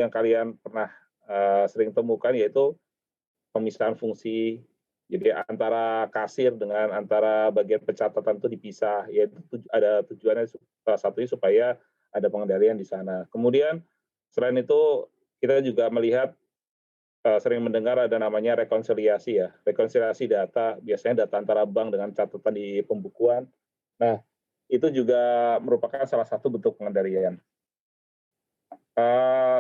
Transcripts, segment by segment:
yang kalian pernah sering temukan yaitu pemisahan fungsi. Jadi antara kasir dengan antara bagian pencatatan itu dipisah, yaitu ada tujuannya salah satunya supaya ada pengendalian di sana. Kemudian selain itu kita juga melihat sering mendengar ada namanya rekonsiliasi ya, rekonsiliasi data, biasanya data antara bank dengan catatan di pembukuan. Nah, itu juga merupakan salah satu bentuk pengendalian.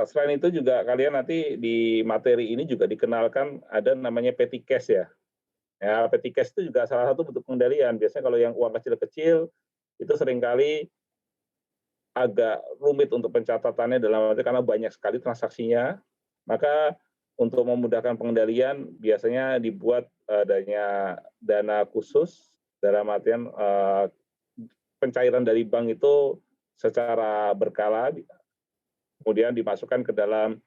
Selain itu juga kalian nanti di materi ini juga dikenalkan ada namanya petty cash ya. Ya, petty cash itu juga salah satu bentuk pengendalian. Biasanya kalau yang uang kecil-kecil itu seringkali agak rumit untuk pencatatannya dalam arti karena banyak sekali transaksinya. Maka untuk memudahkan pengendalian biasanya dibuat adanya dana khusus dalam artian pencairan dari bank itu secara berkala kemudian dimasukkan ke dalam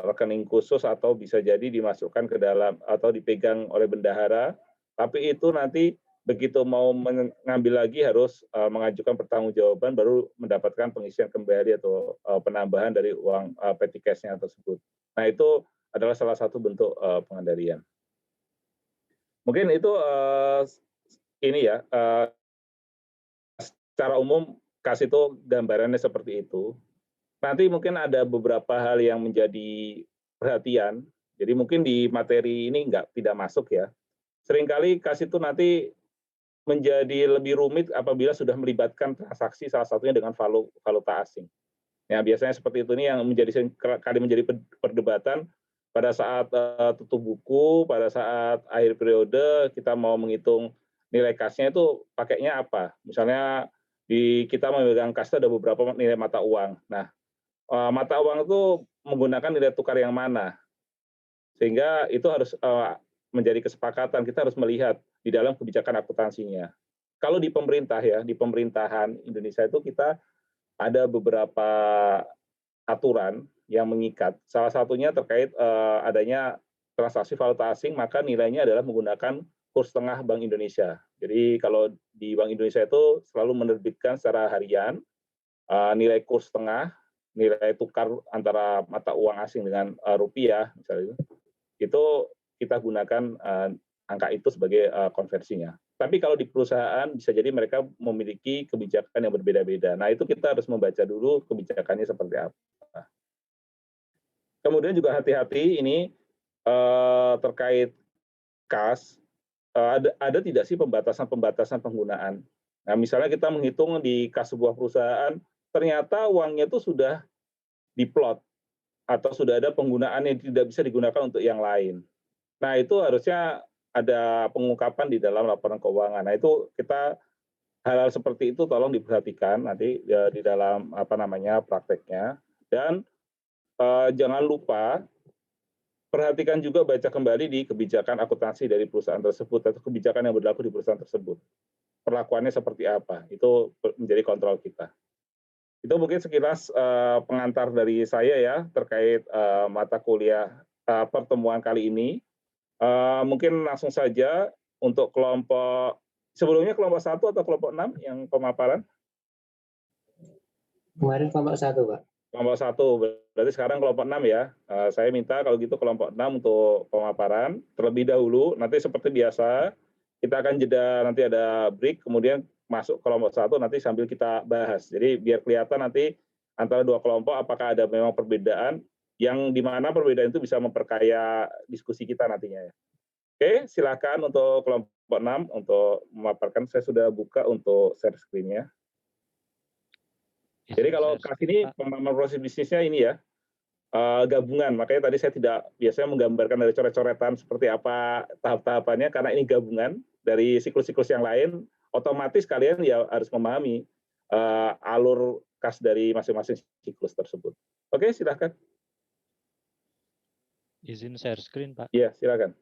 rekening khusus atau bisa jadi dimasukkan ke dalam atau dipegang oleh bendahara, tapi itu nanti begitu mau mengambil lagi harus mengajukan pertanggungjawaban baru mendapatkan pengisian kembali atau penambahan dari uang petty cash-nya tersebut. Nah, itu adalah salah satu bentuk pengendalian. Mungkin itu ini ya, secara umum kasih itu gambarannya seperti itu. Nanti mungkin ada beberapa hal yang menjadi perhatian, jadi mungkin di materi ini tidak masuk ya. Seringkali kas itu nanti menjadi lebih rumit apabila sudah melibatkan transaksi salah satunya dengan valuta asing. Ya biasanya seperti itu nih yang menjadi perdebatan pada saat tutup buku, pada saat akhir periode kita mau menghitung nilai kasnya itu pakainya apa. Misalnya kita memegang kas itu ada beberapa nilai mata uang. Nah, mata uang itu menggunakan nilai tukar yang mana, sehingga itu harus menjadi kesepakatan, kita harus melihat di dalam kebijakan akuntansinya. Kalau di pemerintah ya, di pemerintahan Indonesia itu kita ada beberapa aturan yang mengikat, salah satunya terkait adanya transaksi valuta asing, maka nilainya adalah menggunakan kurs tengah Bank Indonesia. Jadi kalau di Bank Indonesia itu selalu menerbitkan secara harian nilai kurs tengah, nilai tukar antara mata uang asing dengan rupiah misalnya itu kita gunakan angka itu sebagai konversinya. Tapi kalau di perusahaan bisa jadi mereka memiliki kebijakan yang berbeda-beda. Nah, itu kita harus membaca dulu kebijakannya seperti apa. Kemudian juga hati-hati ini terkait kas, ada tidak sih pembatasan penggunaan. Nah, misalnya kita menghitung di kas sebuah perusahaan, ternyata uangnya itu sudah diplot atau sudah ada penggunaan yang tidak bisa digunakan untuk yang lain. Nah, itu harusnya ada pengungkapan di dalam laporan keuangan. Nah, itu kita hal-hal seperti itu tolong diperhatikan nanti ya, di dalam prakteknya. Dan jangan lupa perhatikan juga baca kembali di kebijakan akuntansi dari perusahaan tersebut atau kebijakan yang berlaku di perusahaan tersebut. Perlakuannya seperti apa? Itu menjadi kontrol kita. Itu mungkin sekilas pengantar dari saya ya terkait mata kuliah pertemuan kali ini. Mungkin langsung saja untuk kelompok sebelumnya kelompok 1 atau kelompok 6 yang pemaparan? Kemarin kelompok 1, Pak. Kelompok 1, berarti sekarang kelompok 6 ya. Saya minta kalau gitu kelompok 6 untuk pemaparan terlebih dahulu. Nanti seperti biasa kita akan jeda, nanti ada break, kemudian masuk kelompok 1 nanti sambil kita bahas. Jadi biar kelihatan nanti antara dua kelompok apakah ada memang perbedaan yang di mana perbedaan itu bisa memperkaya diskusi kita nantinya ya. Oke, silakan untuk kelompok 6 untuk memaparkan. Saya sudah buka untuk share screen-nya. Jadi kalau kas ini pemahaman proses bisnisnya ini ya, gabungan. Makanya tadi saya tidak biasanya menggambarkan dari coret-coretan seperti apa tahap-tahapannya, karena ini gabungan dari siklus-siklus yang lain, otomatis kalian ya harus memahami alur kas dari masing-masing siklus tersebut. Oke, silakan. Izin share screen, Pak. Iya, silakan.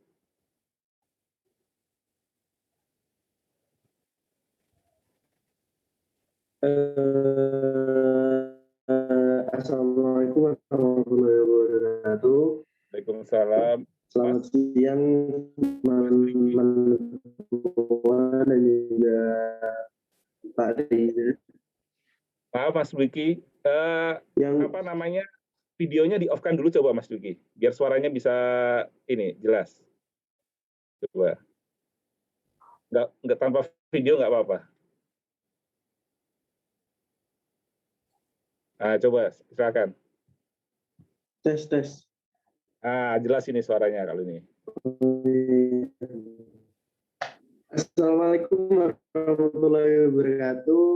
Assalamualaikum warahmatullahi wabarakatuh. Waalaikumsalam. Selamat siang teman-teman dan juga Pak Riza. Maaf Mas Wiki, yang apa namanya videonya di-off-kan dulu coba Mas Duki, biar suaranya bisa ini jelas. Coba. Nggak tanpa video nggak apa-apa. Nah, coba silakan. Tes. Jelas ini suaranya kalau ini. Assalamualaikum warahmatullahi wabarakatuh.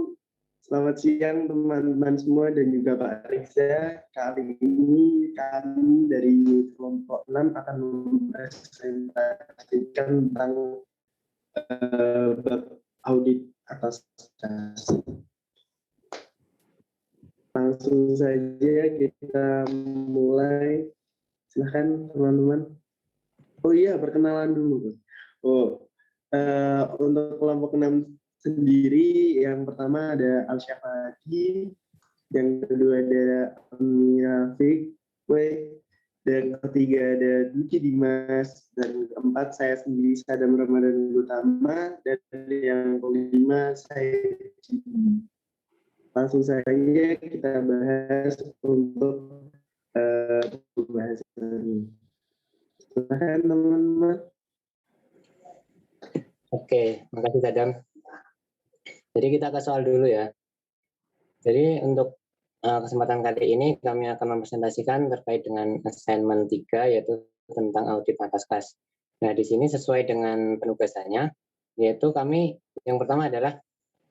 Selamat siang teman-teman semua dan juga Pak Riza. Kali ini kami dari kelompok 6 akan mempresentasikan tentang bab audit atas kas. Langsung saja kita mulai. Silahkan teman-teman. Oh iya, perkenalan dulu. Untuk kelompok 6 sendiri, yang pertama ada Al-Syafadi, yang kedua ada Rafiq, dan ketiga ada Duki Dimas, dan keempat saya sendiri Sadam Ramadan Utama, dan yang kelima saya Cidi. Langsung saja kita bahas untuk pembahasan ini. Silahkan teman-teman. Oke, makasih Sadam. Jadi kita ke soal dulu ya. Jadi untuk kesempatan kali ini kami akan mempresentasikan terkait dengan assignment 3 yaitu tentang audit atas kas. Nah, di sini sesuai dengan penugasannya yaitu kami yang pertama adalah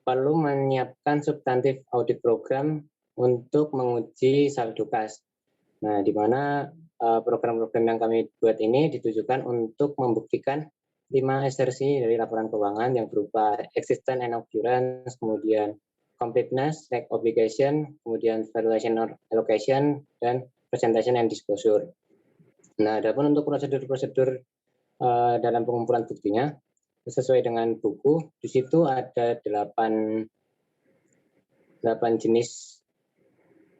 perlu menyiapkan substantif audit program untuk menguji saldo kas. Nah, di mana program-program yang kami buat ini ditujukan untuk membuktikan 5 asersi dari laporan keuangan yang berupa existence and occurrence, kemudian completeness, like obligation, kemudian valuation or allocation, dan presentation and disclosure. Nah, adapun untuk prosedur-prosedur dalam pengumpulan buktinya, sesuai dengan buku, di situ ada 8 jenis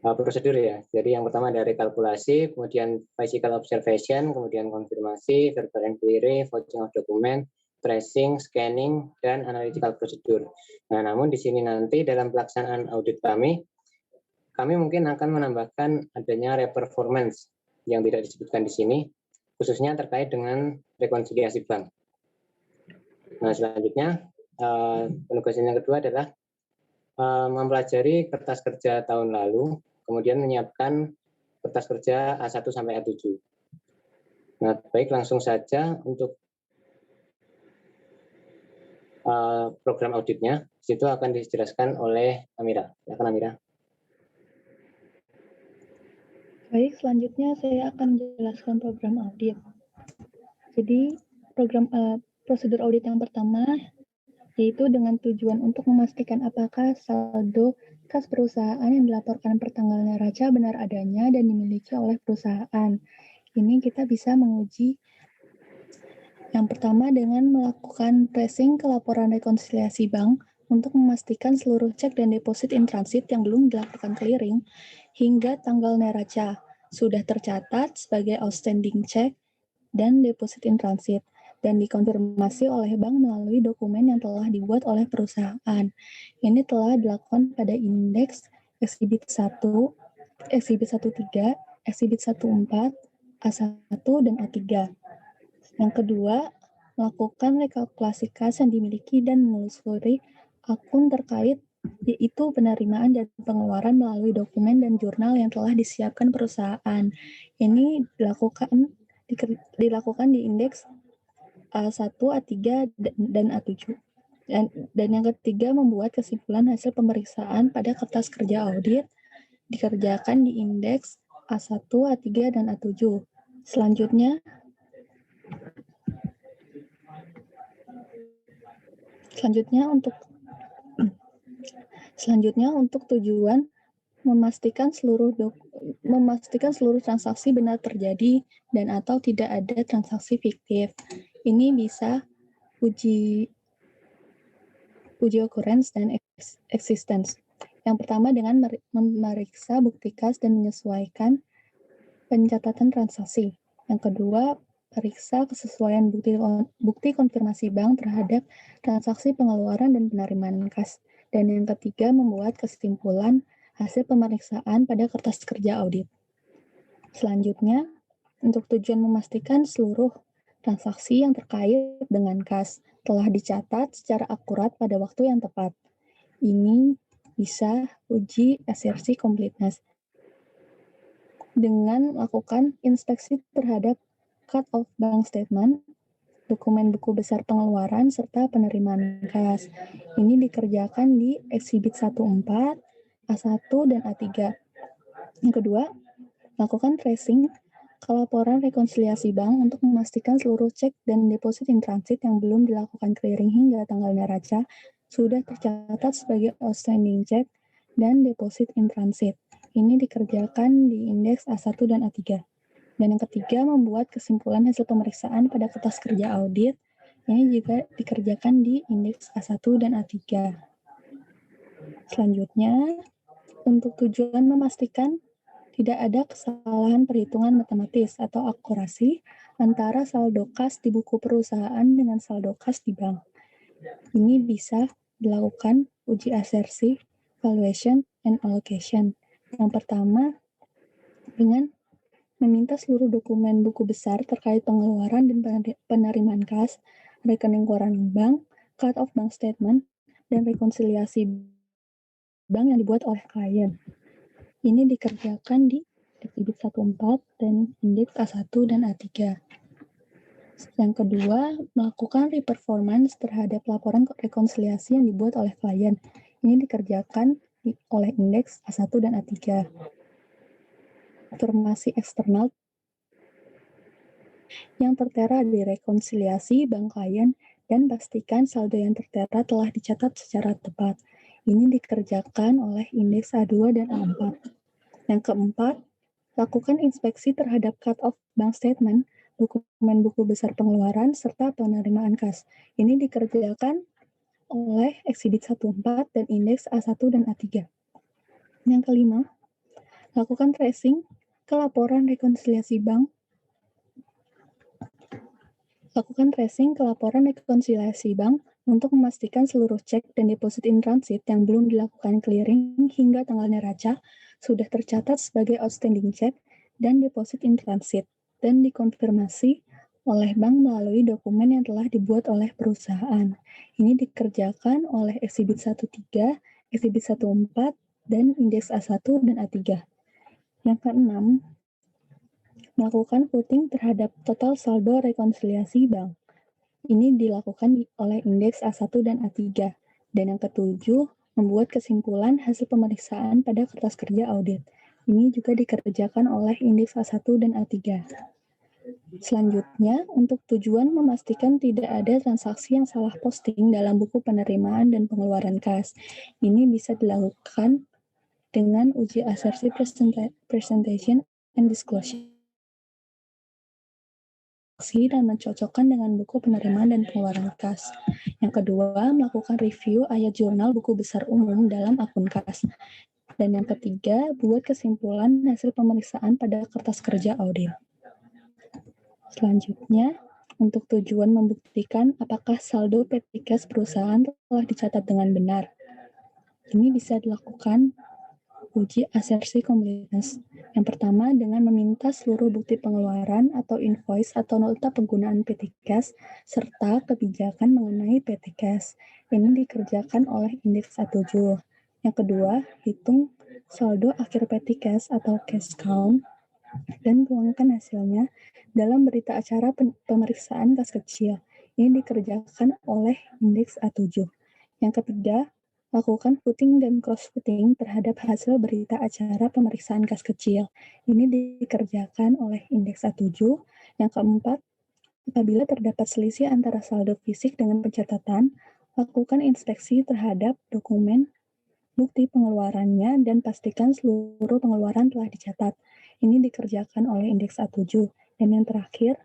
prosedur ya. Jadi yang pertama ada rekalkulasi, kemudian physical observation, kemudian konfirmasi, verbal inquiry, vouching of dokumen, tracing, scanning, dan analytical procedure. Nah, namun di sini nanti dalam pelaksanaan audit kami mungkin akan menambahkan adanya reperformance yang tidak disebutkan di sini, khususnya terkait dengan rekonsiliasi bank. Nah, selanjutnya penugasan yang kedua adalah mempelajari kertas kerja tahun lalu, kemudian menyiapkan kertas kerja A1 sampai A7. Nah, baik langsung saja untuk program auditnya, situ akan dijelaskan oleh Amira. Silakan Amira. Baik, selanjutnya saya akan menjelaskan program audit. Jadi, prosedur audit yang pertama yaitu dengan tujuan untuk memastikan apakah saldo kas perusahaan yang dilaporkan per tanggal neraca benar adanya dan dimiliki oleh perusahaan. Ini kita bisa menguji yang pertama dengan melakukan tracing ke laporan rekonsiliasi bank untuk memastikan seluruh cek dan deposit in transit yang belum dilakukan clearing hingga tanggal neraca sudah tercatat sebagai outstanding check dan deposit in transit dan dikonfirmasi oleh bank melalui dokumen yang telah dibuat oleh perusahaan. Ini telah dilakukan pada indeks Exhibit 1, Exhibit 13, Exhibit 14, A1, dan A3. Yang kedua, melakukan rekalkulasi kas yang dimiliki dan menelusuri akun terkait yaitu penerimaan dan pengeluaran melalui dokumen dan jurnal yang telah disiapkan perusahaan. Ini dilakukan di indeks A1, A3, dan A7. Dan yang ketiga, membuat kesimpulan hasil pemeriksaan pada kertas kerja audit dikerjakan di indeks A1, A3, dan A7. Selanjutnya untuk tujuan memastikan seluruh transaksi benar terjadi dan atau tidak ada transaksi fiktif. Ini bisa uji occurrence dan existence. Yang pertama dengan memeriksa bukti kas dan menyesuaikan pencatatan transaksi. Yang kedua, periksa kesesuaian bukti konfirmasi bank terhadap transaksi pengeluaran dan penerimaan kas. Dan yang ketiga, membuat kesimpulan hasil pemeriksaan pada kertas kerja audit. Selanjutnya, untuk tujuan memastikan seluruh transaksi yang terkait dengan kas telah dicatat secara akurat pada waktu yang tepat. Ini bisa uji assersi completeness dengan melakukan inspeksi terhadap cut-off bank statement, dokumen buku besar pengeluaran, serta penerimaan kas. Ini dikerjakan di Exhibit 14, A1, dan A3. Yang kedua, lakukan tracing ke laporan rekonsiliasi bank untuk memastikan seluruh cek dan deposit in transit yang belum dilakukan clearing hingga tanggal neraca sudah tercatat sebagai outstanding check dan deposit in transit. Ini dikerjakan di indeks A1 dan A3. Dan yang ketiga, membuat kesimpulan hasil pemeriksaan pada kertas kerja audit. Ini juga dikerjakan di indeks A1 dan A3. Selanjutnya, untuk tujuan memastikan tidak ada kesalahan perhitungan matematis atau akurasi antara saldo kas di buku perusahaan dengan saldo kas di bank. Ini bisa dilakukan uji asersi, valuation, and allocation. Yang pertama, dengan meminta seluruh dokumen buku besar terkait pengeluaran dan penerimaan kas, rekening keuangan bank, cut-off bank statement, dan rekonsiliasi bank yang dibuat oleh klien. Ini dikerjakan di Exhibit 14 dan indeks A1 dan A3. Yang kedua, melakukan reperformance terhadap laporan rekonsiliasi yang dibuat oleh klien. Ini dikerjakan oleh indeks A1 dan A3. Informasi eksternal yang tertera di rekonsiliasi bank klien dan pastikan saldo yang tertera telah dicatat secara tepat. Ini dikerjakan oleh indeks A2 dan A4. Yang keempat, lakukan inspeksi terhadap cut-off bank statement, dokumen buku besar pengeluaran, serta penerimaan kas. Ini dikerjakan oleh Exhibit 14 dan indeks A1 dan A3. Yang kelima, lakukan tracing ke laporan rekonsiliasi bank. Lakukan tracing ke laporan rekonsiliasi bank untuk memastikan seluruh cek dan deposit in transit yang belum dilakukan clearing hingga tanggal neraca sudah tercatat sebagai outstanding check dan deposit in transit dan dikonfirmasi oleh bank melalui dokumen yang telah dibuat oleh perusahaan. Ini dikerjakan oleh Exhibit 13, Exhibit 14, dan indeks A1 dan A3. Yang keenam, melakukan voting terhadap total saldo rekonsiliasi bank. Ini dilakukan oleh indeks A1 dan A3. Dan yang ketujuh, membuat kesimpulan hasil pemeriksaan pada kertas kerja audit. Ini juga dikerjakan oleh indeks A1 dan A3. Selanjutnya, untuk tujuan memastikan tidak ada transaksi yang salah posting dalam buku penerimaan dan pengeluaran kas. Ini bisa dilakukan dengan uji asersi presentation and disclosure dan mencocokkan dengan buku penerimaan dan pengeluaran kas. Yang kedua, melakukan review ayat jurnal buku besar umum dalam akun kas. Dan yang ketiga, buat kesimpulan hasil pemeriksaan pada kertas kerja audit. Selanjutnya, untuk tujuan membuktikan apakah saldo PT Kas perusahaan telah dicatat dengan benar. Ini bisa dilakukan uji asersi completeness. Yang pertama, dengan meminta seluruh bukti pengeluaran atau invoice atau nota penggunaan PT Kas serta kebijakan mengenai PT Kas. Ini dikerjakan oleh indeks A7. Yang kedua, hitung saldo akhir PT Kas atau cash count dan tuangkan hasilnya dalam berita acara pemeriksaan kas kecil. Ini dikerjakan oleh indeks A7. Yang ketiga, lakukan footing dan cross-footing terhadap hasil berita acara pemeriksaan kas kecil. Ini dikerjakan oleh indeks A7. Yang keempat, apabila terdapat selisih antara saldo fisik dengan pencatatan, lakukan inspeksi terhadap dokumen bukti pengeluarannya dan pastikan seluruh pengeluaran telah dicatat. Ini dikerjakan oleh indeks A7. Dan yang terakhir,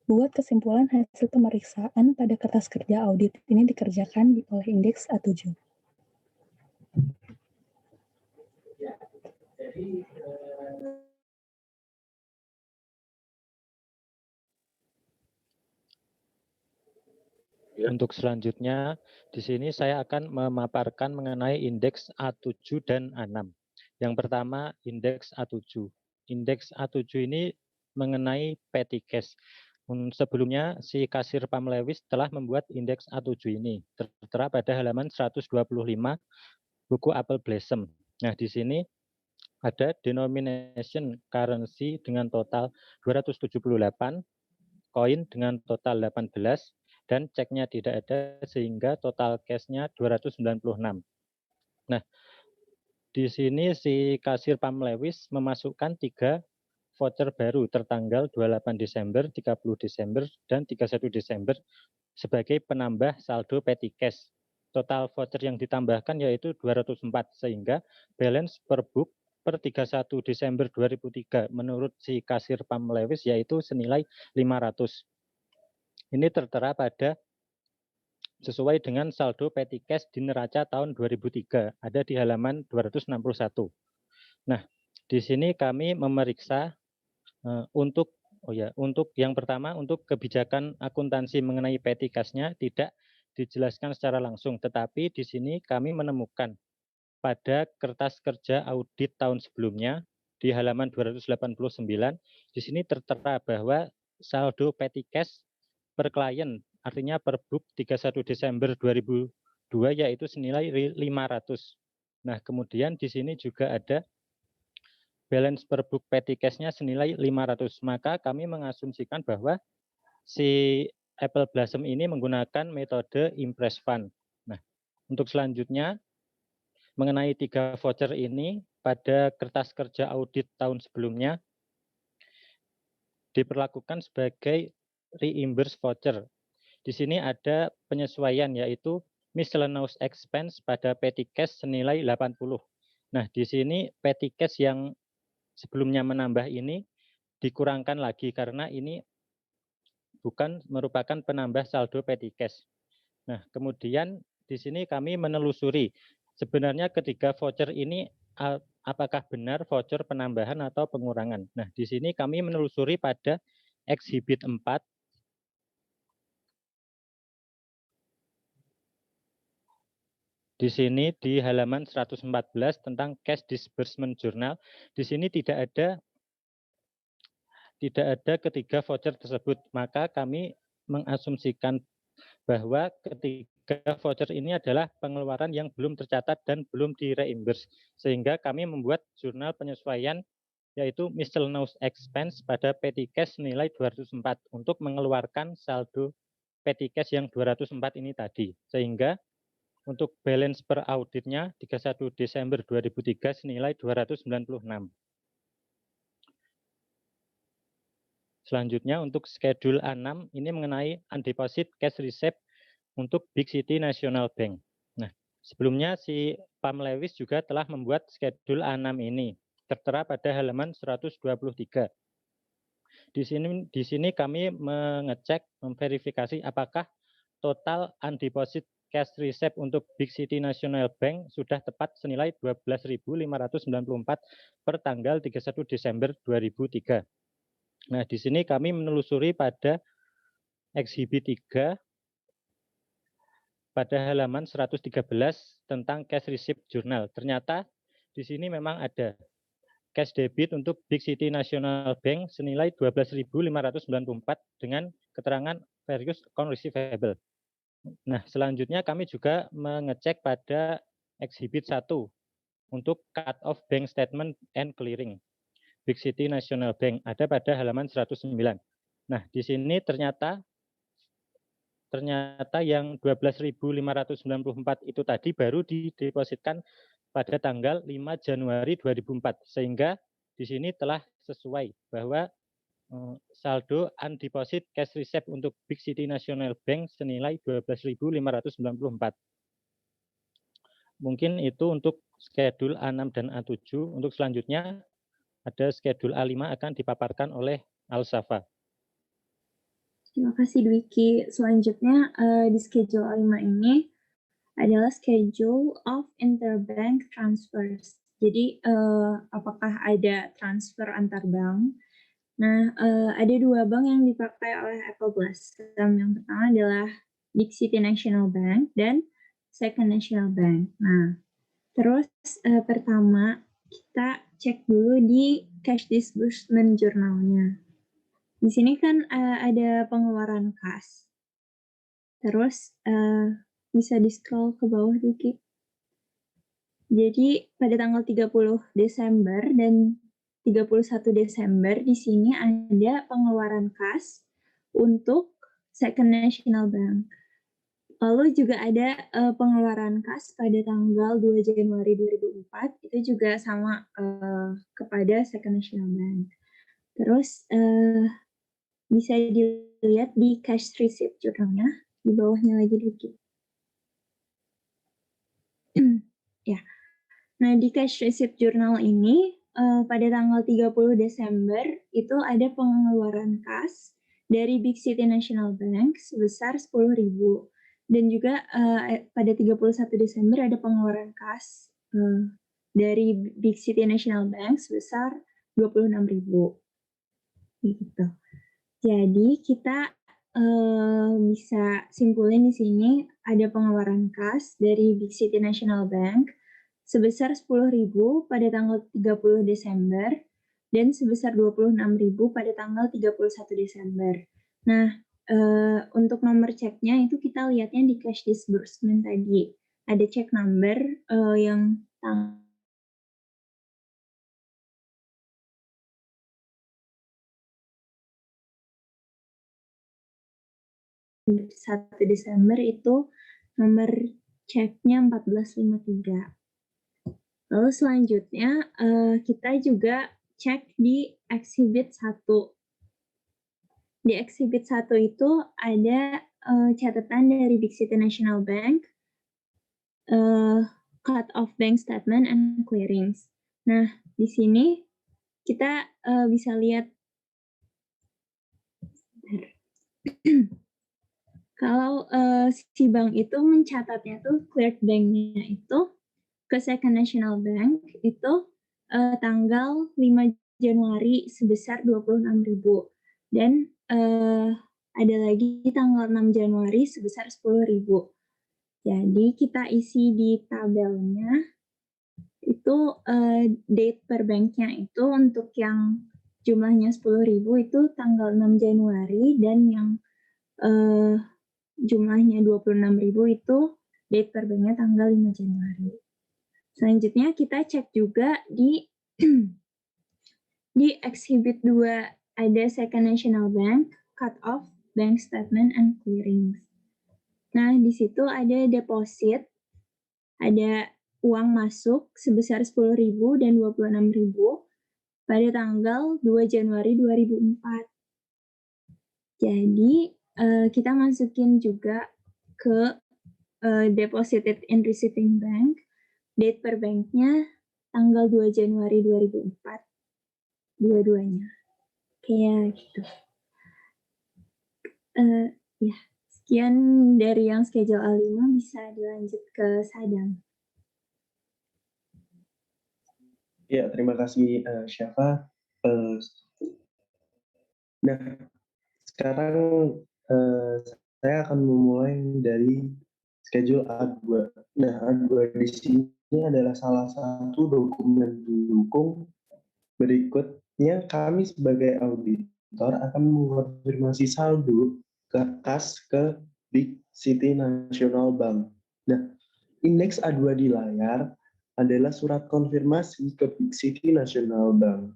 buat kesimpulan hasil pemeriksaan pada kertas kerja audit. Ini dikerjakan oleh indeks A7. Untuk selanjutnya, di sini saya akan memaparkan mengenai indeks A7 dan A6. Yang pertama, indeks A7. indeks A7 ini mengenai petty cash. Sebelumnya si kasir Pam Lewis telah membuat indeks A7 ini, tertera pada halaman 125 buku Apple Blossom. Nah, di sini ada denomination currency dengan total 278, koin dengan total 18, dan ceknya tidak ada sehingga total cash-nya 296. Nah, di sini si kasir Pam Lewis memasukkan 3 voucher baru tertanggal 28 Desember, 30 Desember, dan 31 Desember sebagai penambah saldo petty cash. Total voucher yang ditambahkan yaitu 204 sehingga balance per book per 31 Desember 2003 menurut si kasir Pam Lewis yaitu senilai 500. Ini tertera pada sesuai dengan saldo petty cash di neraca tahun 2003, ada di halaman 261. Nah, di sini kami memeriksa untuk yang pertama untuk kebijakan akuntansi mengenai petty cash-nya tidak dijelaskan secara langsung, tetapi di sini kami menemukan pada kertas kerja audit tahun sebelumnya di halaman 289 di sini tertera bahwa saldo petty cash per klien artinya per book 31 Desember 2002 yaitu senilai 500. Nah, kemudian di sini juga ada balance per book petty cash-nya senilai 500. Maka kami mengasumsikan bahwa si Apple Blossom ini menggunakan metode impress fund. Nah, untuk selanjutnya mengenai 3 voucher ini pada kertas kerja audit tahun sebelumnya diperlakukan sebagai reimburse voucher. Di sini ada penyesuaian yaitu miscellaneous expense pada petty cash senilai 80. Nah, di sini petty cash yang sebelumnya menambah ini dikurangkan lagi karena ini bukan merupakan penambah saldo petty cash. Nah, kemudian di sini kami menelusuri sebenarnya ketiga voucher ini apakah benar voucher penambahan atau pengurangan. Nah, di sini kami menelusuri pada Exhibit 4 di sini di halaman 114 tentang cash disbursement journal. Di sini tidak ada ketiga voucher tersebut. Maka kami mengasumsikan bahwa ketiga voucher ini adalah pengeluaran yang belum tercatat dan belum direimburse. Sehingga kami membuat jurnal penyesuaian yaitu miscellaneous expense pada petty cash nilai 204 untuk mengeluarkan saldo petty cash yang 204 ini tadi. Sehingga untuk balance per auditnya 31 Desember 2003 senilai 296. Selanjutnya untuk schedule A6 ini mengenai undeposit cash receipt untuk Big City National Bank. Nah, sebelumnya si Pam Lewis juga telah membuat schedule A6 ini tertera pada halaman 123. Di sini kami mengecek, memverifikasi apakah total undeposit cash receipt untuk Big City National Bank sudah tepat senilai 12.594 per tanggal 31 Desember 2003. Nah, di sini kami menelusuri pada Exhibit 3 pada halaman 113 tentang cash receipt journal. Ternyata di sini memang ada cash debit untuk Big City National Bank senilai 12.594 dengan keterangan various account receivable. Nah, selanjutnya kami juga mengecek pada Exhibit 1 untuk cut off bank statement and clearing Big City National Bank ada pada halaman 109. Nah, di sini ternyata yang 12.594 itu tadi baru didepositkan pada tanggal 5 Januari 2004 sehingga di sini telah sesuai bahwa saldo undeposit cash receipt untuk Big City National Bank senilai 12.594. Mungkin itu untuk schedule A6 dan A7. Untuk selanjutnya ada schedule A5 akan dipaparkan oleh Al-Safa. Terima kasih Dwiki. Selanjutnya di schedule A5 ini adalah schedule of interbank transfers. Jadi apakah ada transfer antar bank? Nah, ada 2 bank yang dipakai oleh Apple Blossom. Yang pertama adalah Big City National Bank dan Second National Bank. Nah, terus pertama kita cek dulu di cash disbursement jurnalnya. Di sini kan ada pengeluaran kas. Terus bisa di-scroll ke bawah dikit. Jadi pada tanggal 30 Desember dan 31 Desember di sini ada pengeluaran kas untuk Second National Bank. Lalu juga ada pengeluaran kas pada tanggal 2 Januari 2004, itu juga sama kepada Second National Bank. Terus bisa dilihat di cash receipt jurnalnya, di bawahnya lagi dikit. Ya. Nah, di cash receipt journal ini pada tanggal 30 Desember itu ada pengeluaran kas dari Big City National Bank sebesar 10.000 dan juga pada 31 Desember ada pengeluaran kas dari Big City National Bank sebesar 26.000. Gitu. Jadi kita bisa simpulin di sini ada pengeluaran kas dari Big City National Bank sebesar 10.000 pada tanggal 30 Desember dan sebesar 26.000 pada tanggal 31 Desember. Nah, untuk nomor ceknya itu kita lihatnya di cash disbursement tadi. Ada cek number yang 1 Desember itu nomor ceknya 1453. Lalu selanjutnya kita juga cek di Exhibit 1. Di Exhibit 1 itu ada catatan dari Big City National Bank, cut off bank statement and clearings. Nah, di sini kita bisa lihat kalau si bank itu mencatatnya tuh cleared banknya itu ke Second National Bank itu tanggal 5 Januari sebesar 26.000 dan ada lagi tanggal 6 Januari sebesar 10.000. Jadi kita isi di tabelnya itu date per banknya itu untuk yang jumlahnya 10.000 itu tanggal 6 Januari dan yang jumlahnya 26.000 itu date per banknya tanggal 5 Januari. Selanjutnya kita cek juga di Exhibit 2 ada Second National Bank, cut off bank statement and clearings. Nah, di situ ada deposit, ada uang masuk sebesar 10.000 dan 26.000 pada tanggal 2 Januari 2004. Jadi, kita masukin juga ke deposited in receiving bank, date per banknya tanggal 2 Januari 2004, dua-duanya. Kayak gitu. Ya, sekian dari yang schedule A5, bisa dilanjut ke Sadam. Ya, terima kasih Syafa. Nah, sekarang saya akan memulai dari schedule A2. Nah, A2 di sini adalah salah satu dokumen pendukung. Berikutnya, kami sebagai auditor akan mengonfirmasi saldo kas ke Big City National Bank. Nah, indeks A2 di layar adalah surat konfirmasi ke Big City National Bank.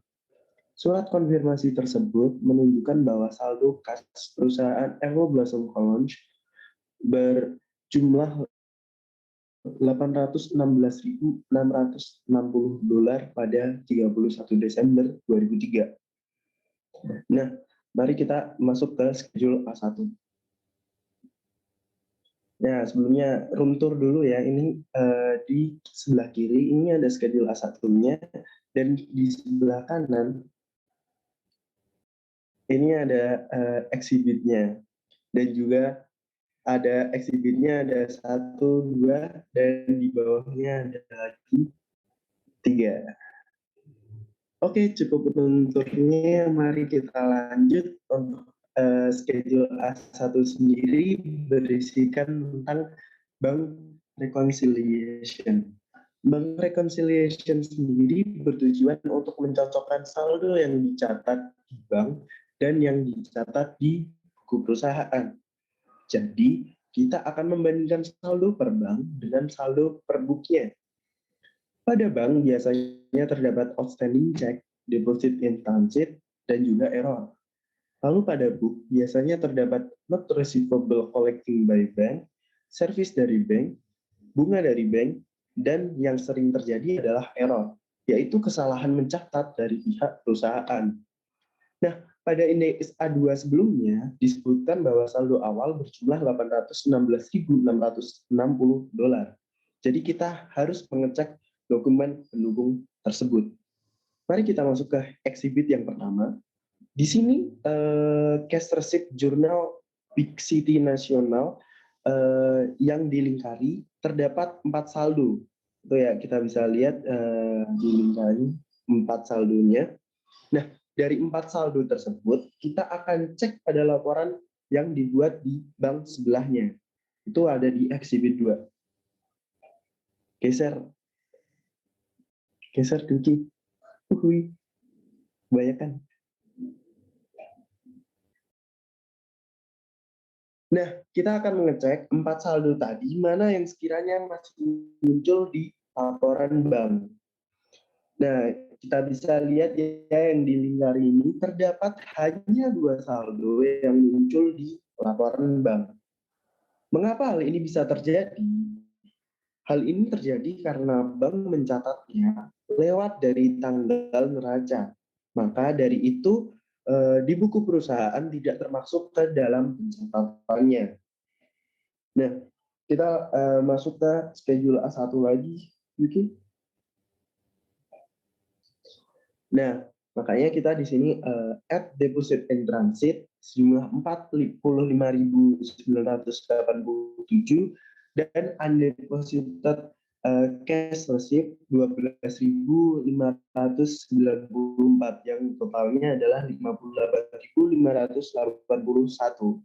Surat konfirmasi tersebut menunjukkan bahwa saldo kas perusahaan Evo Blossom College berjumlah $816.660 pada 31 Desember 2003. Nah, mari kita masuk ke schedule A1. Nah, sebelumnya room tour dulu ya. Ini di sebelah kiri ini ada schedule A1-nya dan di sebelah kanan ini ada exhibit-nya dan juga ada exhibit-nya ada 1, 2 dan di bawahnya ada lagi 3. Oke, cukup untuknya. Mari kita lanjut untuk schedule A1 sendiri berisikan tentang bank reconciliation. Bank reconciliation sendiri bertujuan untuk mencocokkan saldo yang dicatat di bank dan yang dicatat di buku perusahaan. Jadi, kita akan membandingkan saldo per bank dengan saldo per booknya. Pada bank biasanya terdapat outstanding check, deposit in transit, dan juga error. Lalu pada book biasanya terdapat not receivable collecting by bank, service dari bank, bunga dari bank, dan yang sering terjadi adalah error, yaitu kesalahan mencatat dari pihak perusahaan. Nah, pada indeks A2 sebelumnya disebutkan bahwa saldo awal berjumlah $816.660. Jadi kita harus mengecek dokumen pendukung tersebut. Mari kita masuk ke exhibit yang pertama. Di sini cash receipt jurnal Big City Nasional yang dilingkari terdapat 4 saldo. Itu ya, kita bisa lihat dilingkari 4 saldonya. Nah, dari 4 saldo tersebut, kita akan cek pada laporan yang dibuat di bank sebelahnya. Itu ada di exhibit 2. Geser Duki. Kebanyakan. Nah, kita akan mengecek 4 saldo tadi, mana yang sekiranya masih muncul di laporan bank. Nah, kita bisa lihat ya, yang dilingkari ini terdapat hanya 2 saldo yang muncul di laporan bank. Mengapa hal ini bisa terjadi? Hal ini terjadi karena bank mencatatnya lewat dari tanggal neraca. Maka dari itu, di buku perusahaan tidak termasuk ke dalam pencatatannya. Nah, kita masuk ke schedule A1 lagi, Yuki. Nah, makanya kita di sini add deposit in transit sejumlah 45.987 dan undeposited cash receipt 12.594 yang totalnya adalah 58.581.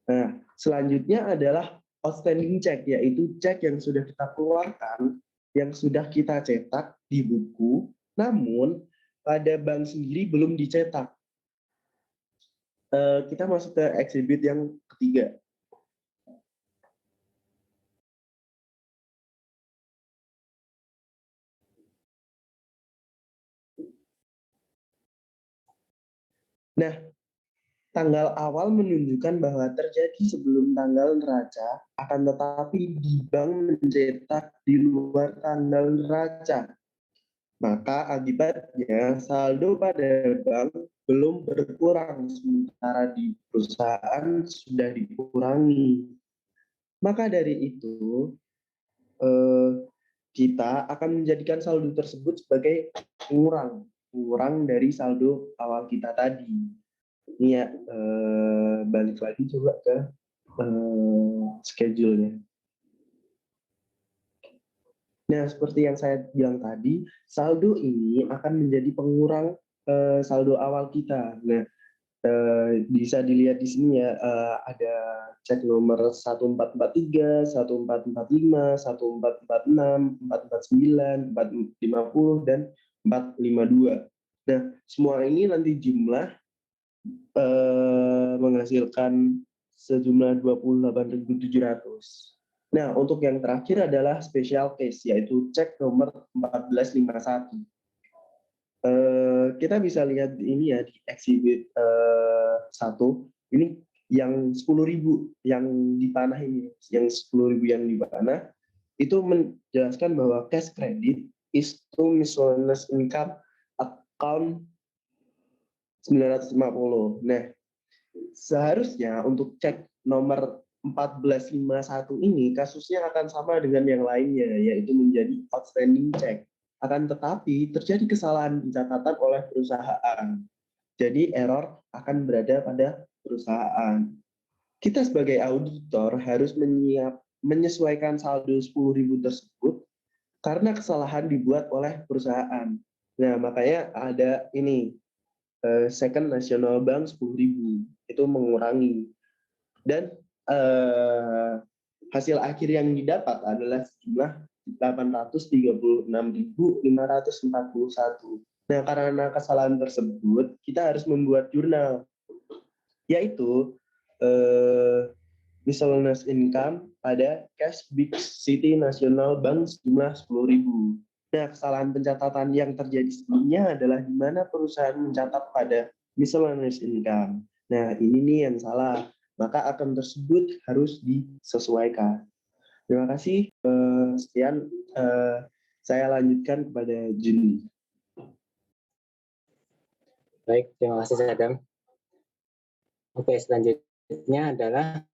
Nah, selanjutnya adalah outstanding check, yaitu cek yang sudah kita keluarkan, yang sudah kita cetak di buku, namun pada bank sendiri belum dicetak. Kita masuk ke exhibit yang ketiga. Nah, tanggal awal menunjukkan bahwa terjadi sebelum tanggal neraca, akan tetapi di bank mencetak di luar tanggal neraca. Maka akibatnya saldo pada bank belum berkurang, sementara di perusahaan sudah dikurangi. Maka dari itu, kita akan menjadikan saldo tersebut sebagai kurang dari saldo awal kita tadi. Ini ya, balik lagi coba ke schedule-nya. Nah, seperti yang saya bilang tadi, saldo ini akan menjadi pengurang saldo awal kita. Nah, bisa dilihat di sini ya, ada cek nomor 1443, 1445, 1446, 449, 450, dan 452. Nah, semua ini nanti jumlah menghasilkan sejumlah 28.700. Nah, untuk yang terakhir adalah special case, yaitu cek nomor 1451. Kita bisa lihat ini ya, di exhibit 1, ini yang 10.000 yang dipanah ini, yang 10.000 yang dipanah, itu menjelaskan bahwa cash credit is to miscellaneous income account 950. Nah, seharusnya untuk cek nomor 1451 ini kasusnya akan sama dengan yang lainnya, yaitu menjadi outstanding check. Akan tetapi terjadi kesalahan pencatatan oleh perusahaan. Jadi error akan berada pada perusahaan. Kita sebagai auditor harus menyesuaikan saldo 10.000 tersebut karena kesalahan dibuat oleh perusahaan. Nah, makanya ada ini Second National Bank 10.000 itu mengurangi, dan hasil akhir yang didapat adalah sejumlah 836.541. Nah, karena kesalahan tersebut, kita harus membuat jurnal, yaitu miscellaneous income pada cash Big City National Bank sejumlah 10.000. Nah, kesalahan pencatatan yang terjadi sebelumnya adalah di mana perusahaan mencatat pada miscellaneous income. Nah, ini nih yang salah. Maka akun tersebut harus disesuaikan. Terima kasih. Sekian saya lanjutkan kepada Juni. Baik, terima kasih Sadam. Oke, selanjutnya adalah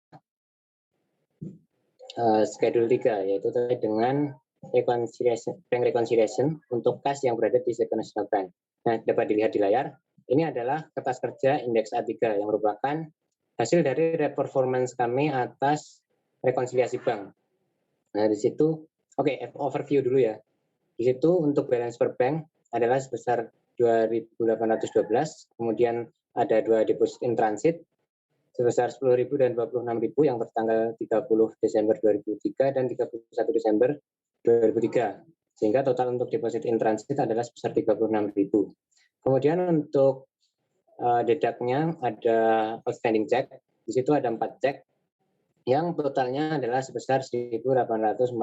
schedule 3, yaitu terkait dengan bank reconciliation untuk kas yang berada di Second National Bank. Nah, dapat dilihat di layar, ini adalah kertas kerja indeks A3 yang merupakan hasil dari performance kami atas rekonsiliasi bank. Nah, di situ, overview dulu ya. Di situ untuk balance per bank adalah sebesar 2.812, kemudian ada 2 deposit in transit sebesar 10.000 dan 26.000 yang bertanggal 30 Desember 2003 dan 31 Desember 2003. Sehingga total untuk deposit in transit adalah sebesar 36.000. Kemudian untuk dedaknya ada outstanding check. Di situ ada 4 cek yang totalnya adalah sebesar 1.844.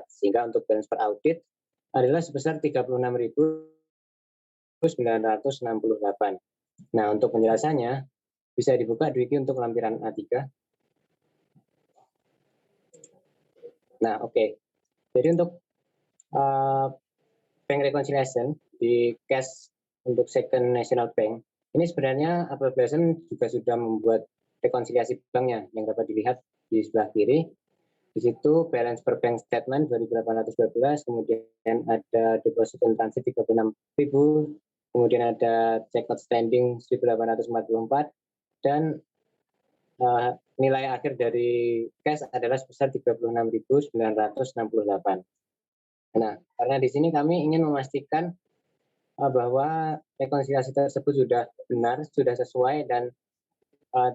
Sehingga untuk balance per audit adalah sebesar 36.968. Nah, untuk penjelasannya bisa dibuka Dwiki untuk lampiran A3. Nah, oke. Jadi untuk bank reconciliation di cash untuk Second National Bank, ini sebenarnya Apple juga sudah membuat rekonsiliasi banknya yang dapat dilihat di sebelah kiri. Di situ balance per bank statement 2.812, kemudian ada deposit in transit 36.000, kemudian ada check outstanding 1.844, dan nilai akhir dari cash adalah sebesar 36.968. Nah, karena di sini kami ingin memastikan bahwa rekonsiliasi tersebut sudah benar, sudah sesuai, dan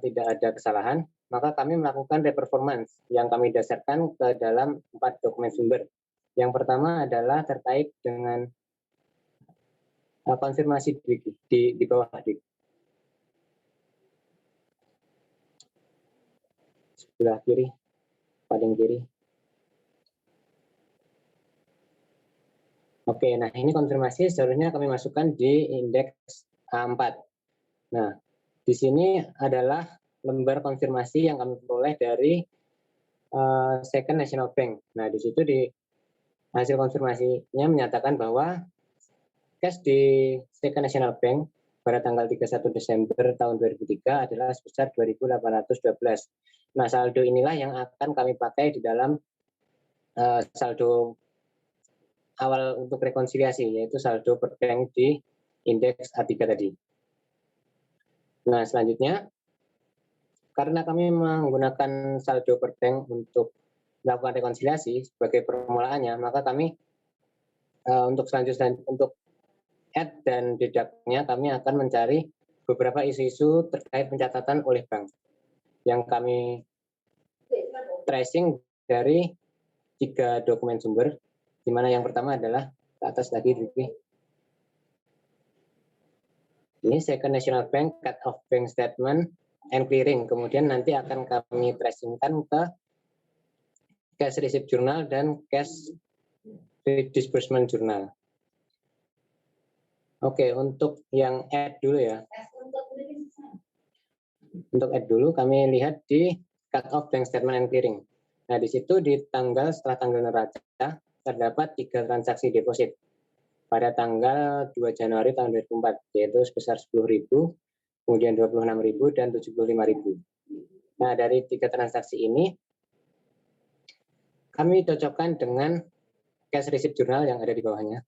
tidak ada kesalahan, maka kami melakukan reperformance yang kami dasarkan ke dalam 4 dokumen sumber. Yang pertama adalah terkait dengan konfirmasi di bawah sebelah kiri, paling kiri. Oke, nah ini konfirmasi seharusnya kami masukkan di indeks A4. Nah, di sini adalah lembar konfirmasi yang kami peroleh dari Second National Bank. Nah, di situ di hasil konfirmasinya menyatakan bahwa cash di Second National Bank pada tanggal 31 Desember tahun 2003 adalah sebesar 2.812. Nah, saldo inilah yang akan kami pakai di dalam saldo awal untuk rekonsiliasi, yaitu saldo per bank di indeks A3 tadi. Nah, selanjutnya, karena kami menggunakan saldo per bank untuk melakukan rekonsiliasi sebagai permulaannya, maka kami untuk selanjutnya, untuk add dan dedaknya, kami akan mencari beberapa isu-isu terkait pencatatan oleh bank yang kami tracing dari 3 dokumen sumber, di mana yang pertama adalah ke atas lagi, ini Second National Bank cut off bank statement and clearing. Kemudian nanti akan kami tracingkan ke cash receipt journal dan cash disbursement journal. Oke, untuk yang add dulu ya. Untuk add dulu kami lihat di cut off bank statement and clearing. Nah, di situ setelah tanggal neraca terdapat 3 transaksi deposit pada tanggal 2 Januari tahun 2004, yaitu sebesar 10.000, kemudian 26.000 dan 75.000. Nah, dari 3 transaksi ini kami cocokkan dengan cash receipt journal yang ada di bawahnya.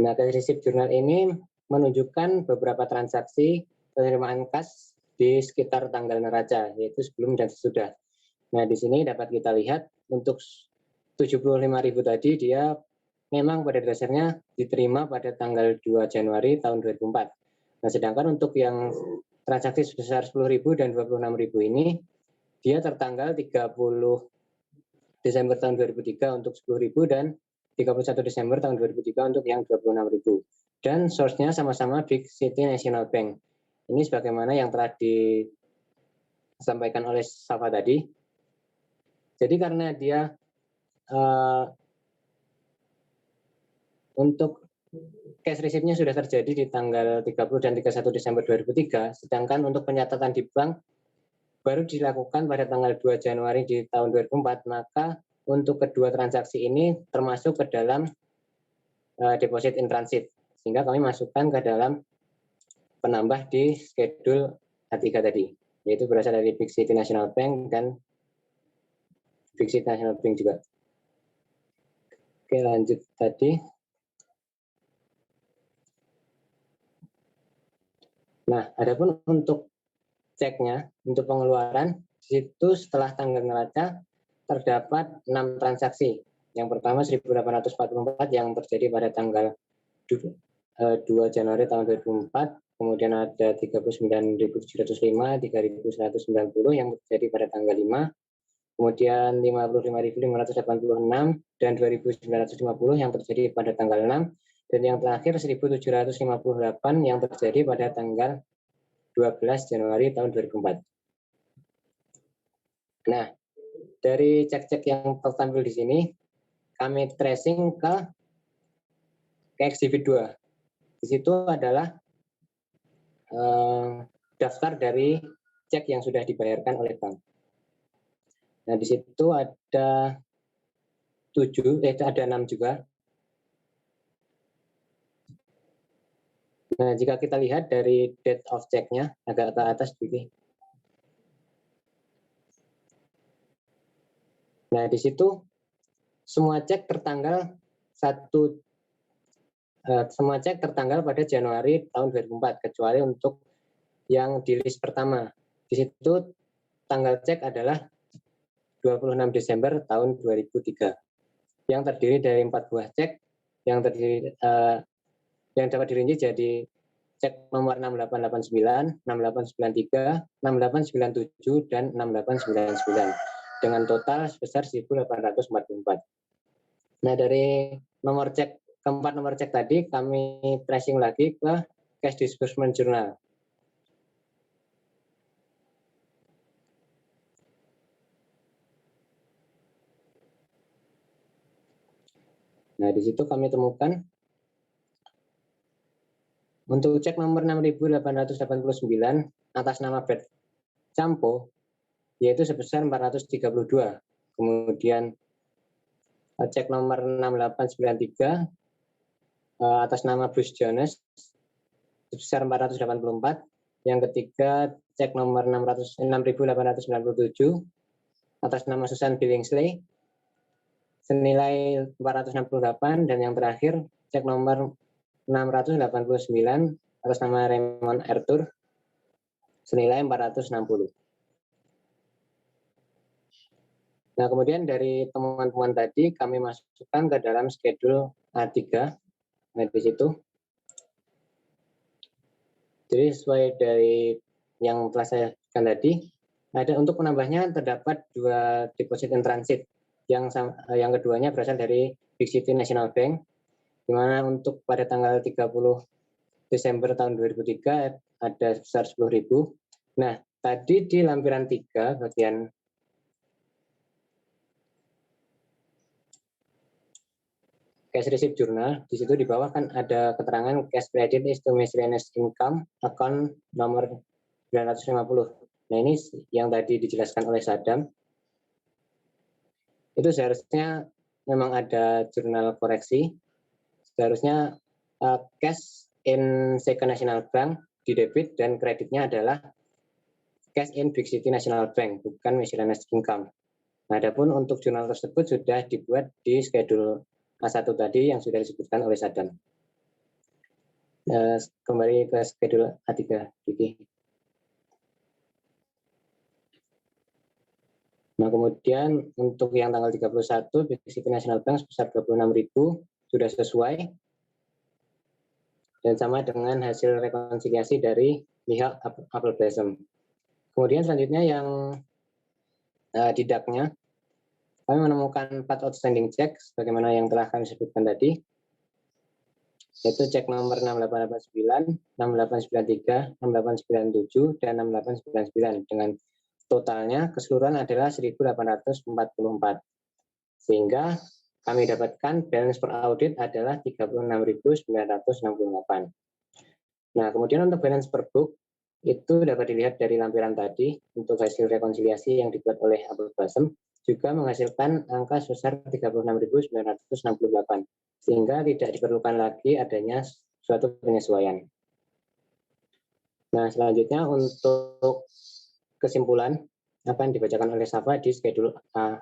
Nah, cash receipt journal ini menunjukkan beberapa transaksi penerimaan kas di sekitar tanggal neraca, yaitu sebelum dan sesudah. Nah, di sini dapat kita lihat untuk 75.000 tadi dia memang pada dasarnya diterima pada tanggal 2 Januari tahun 2004. Nah, sedangkan untuk yang transaksi sebesar 10.000 dan 26.000 ini dia tertanggal 30 Desember tahun 2003 untuk 10.000 dan 31 Desember tahun 2003 untuk yang 26.000. Dan source-nya sama-sama Big City National Bank. Ini sebagaimana yang telah disampaikan oleh Safa tadi. Jadi karena dia untuk cash receipt-nya sudah terjadi di tanggal 30 dan 31 Desember 2003, sedangkan untuk penyatatan di bank baru dilakukan pada tanggal 2 Januari di tahun 2004, maka untuk kedua transaksi ini termasuk ke dalam deposit in transit, sehingga kami masukkan ke dalam penambah di schedule A3 tadi, yaitu berasal dari Big City National Bank dan Big City National Bank juga. Oke, lanjut tadi. Nah, adapun untuk ceknya, untuk pengeluaran, di situ setelah tanggal neraca terdapat 6 transaksi. Yang pertama 1844 yang terjadi pada tanggal 2 Januari tahun 2004, kemudian ada 39.705, 3.190 yang terjadi pada tanggal 5, kemudian 55.586 dan 2.950 yang terjadi pada tanggal 6, dan yang terakhir 1.758 yang terjadi pada tanggal 12 Januari tahun 2004. Nah, dari cek-cek yang tertampil di sini, kami tracing ke exhibit 2. Di situ adalah daftar dari cek yang sudah dibayarkan oleh bank. Nah, di situ ada 6 juga. Nah, jika kita lihat dari date of check-nya, agak ke atas begini. Nah, di situ semua cek tertanggal pada Januari tahun 2004, kecuali untuk yang di list pertama. Di situ tanggal cek adalah 26 Desember tahun 2003, yang terdiri dari 4 buah cek yang dapat dirinci jadi cek nomor 6889, 6893, 6897, dan 6899 dengan total sebesar 1.844. Nah, dari keempat nomor cek tadi kami tracing lagi ke cash disbursement journal. Nah, di situ kami temukan untuk cek nomor 6.889 atas nama Bert Campo, yaitu sebesar 432. Kemudian cek nomor 6893 atas nama Bruce Jones sebesar 484. Yang ketiga cek nomor 6.897 atas nama Susan Billingsley senilai 468, dan yang terakhir cek nomor 689 atas nama Raymond Arthur senilai 460. Nah, kemudian dari temuan-temuan tadi kami masukkan ke dalam schedule A3. Nah, di situ. Jadi sesuai dari yang telah saya sebutkan tadi, ada untuk penambahnya terdapat 2 deposit in transit. Yang keduanya berasal dari Big City National Bank, di mana untuk pada tanggal 30 Desember tahun 2003 ada sebesar 10.000. Nah, tadi di lampiran 3 bagian cash receipt journal, di situ di bawah kan ada keterangan cash credit is to miscellaneous income account nomor 950. Nah, ini yang tadi dijelaskan oleh Sadam. Itu seharusnya memang ada jurnal koreksi. Seharusnya cash in Second National Bank di debit dan kreditnya adalah cash in Big City National Bank, bukan miscellaneous income. Nah, adapun untuk jurnal tersebut sudah dibuat di schedule A1 tadi yang sudah disebutkan oleh Sadam. Kembali ke schedule A3, Vicky. Nah, kemudian untuk yang tanggal 31, Big City National Bank sebesar 26.000 sudah sesuai. dan sama dengan hasil rekonsiliasi dari pihak Apple Blossom. Kemudian selanjutnya yang didaknya, kami menemukan 4 outstanding check sebagaimana yang telah kami sebutkan tadi, yaitu cek nomor 6889, 6893, 6897, dan 6899 dengan totalnya keseluruhan adalah 1.844. Sehingga kami dapatkan balance per audit adalah 36.968. Nah, kemudian untuk balance per book itu dapat dilihat dari lampiran tadi untuk hasil rekonsiliasi yang dibuat oleh Apple Blossom juga menghasilkan angka sebesar 36.968 sehingga tidak diperlukan lagi adanya suatu penyesuaian. Nah, selanjutnya untuk kesimpulan apa yang dibacakan oleh Safa di schedule A.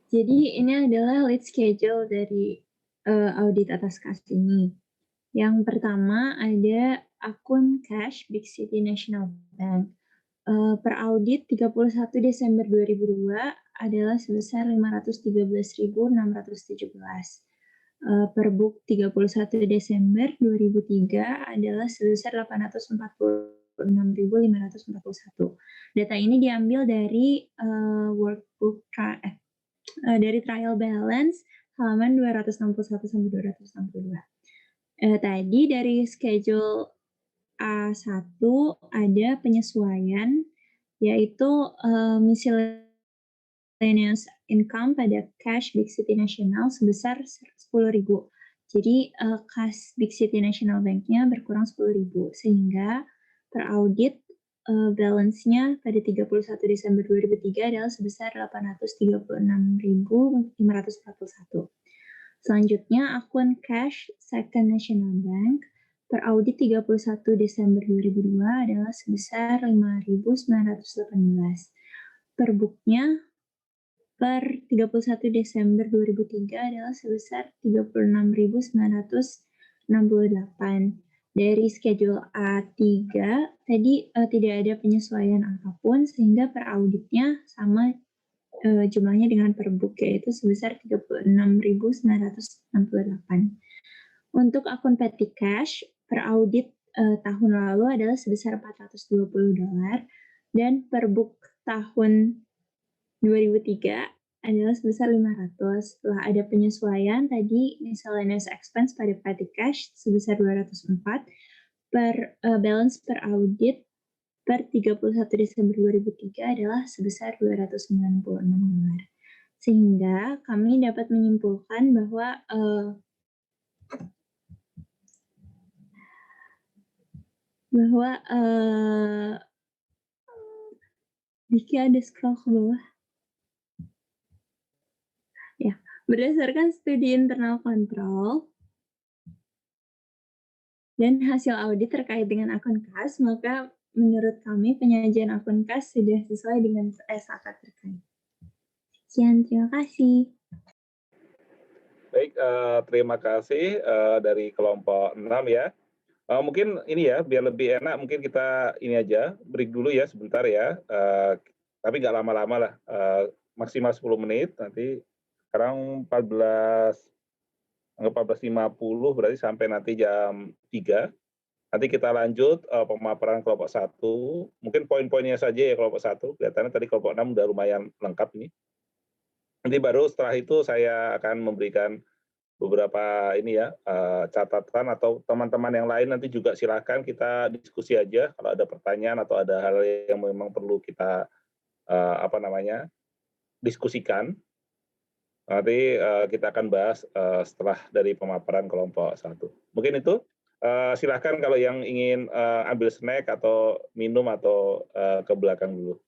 Jadi ini adalah lead schedule dari audit atas kas ini. Yang pertama ada akun cash Big City National Bank. Per audit 31 Desember 2002 adalah sebesar 513.617. Per book 31 Desember 2003 adalah sebesar 846.541. Data ini diambil dari workbook dari trial balance halaman 261 sampai 262. Tadi dari schedule A1 ada penyesuaian yaitu miscellaneous income pada cash Big City National sebesar 10.000. Jadi kas Big City National Bank-nya berkurang 10.000 sehingga per audit balance-nya pada 31 Desember 2003 adalah sebesar 836.541. Selanjutnya akun cash Second National Bank per audit 31 Desember 2002 adalah sebesar 5.918. Per booknya per 31 Desember 2003 adalah sebesar 36.968. Dari schedule A3 tadi tidak ada penyesuaian apapun sehingga per auditnya sama jumlahnya dengan per book yaitu sebesar 36.968. Untuk akun petty cash per audit tahun lalu adalah sebesar $420 dan per book tahun 2003 adalah sebesar 500. Setelah ada penyesuaian tadi miscellaneous expense pada petty cash sebesar 204 per balance per audit per 31 Desember 2003 adalah sebesar $296. Sehingga kami dapat menyimpulkan bahwa Vicky ada scroll ke bawah. Ya, berdasarkan studi internal control dan hasil audit terkait dengan akun kas, maka menurut kami penyajian akun kas sudah sesuai dengan SAK terkait. Sekian, terima kasih. Baik, terima kasih dari kelompok 6 ya. Mungkin ini ya, biar lebih enak mungkin kita ini aja, break dulu ya sebentar ya. Tapi nggak lama-lama lah, maksimal 10 menit, nanti sekarang 14.50 berarti sampai nanti jam 3. Nanti kita lanjut pemaparan kelompok 1. Mungkin poin-poinnya saja ya kelompok 1. Kelihatannya tadi kelompok 6 udah lumayan lengkap ini. Nanti baru setelah itu saya akan memberikan beberapa ini ya catatan atau teman-teman yang lain nanti juga silakan kita diskusi aja kalau ada pertanyaan atau ada hal yang memang perlu kita diskusikan. Nanti kita akan bahas setelah dari pemaparan kelompok 1. Mungkin itu. Silahkan kalau yang ingin ambil snack atau minum atau ke belakang dulu.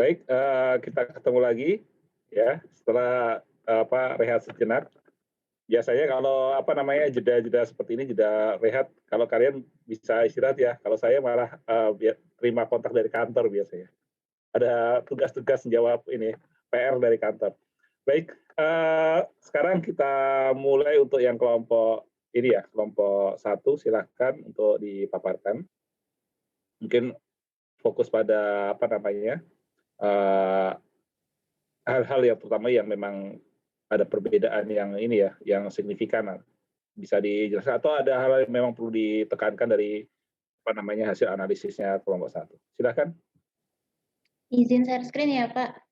Baik, kita ketemu lagi ya setelah rehat sejenak. Biasanya kalau jeda-jeda seperti ini, jeda rehat, kalau kalian bisa istirahat ya. Kalau saya malah terima kontak dari kantor biasanya. Ada tugas-tugas menjawab ini PR dari kantor. Baik, sekarang kita mulai untuk yang kelompok ini ya, kelompok 1, silakan untuk dipaparkan. Mungkin fokus pada hal-hal yang terutama yang memang ada perbedaan yang ini ya, yang signifikan. Bisa dijelaskan atau ada hal yang memang perlu ditekankan dari hasil analisisnya kelompok 1. Silakan. Izin share screen ya, Pak.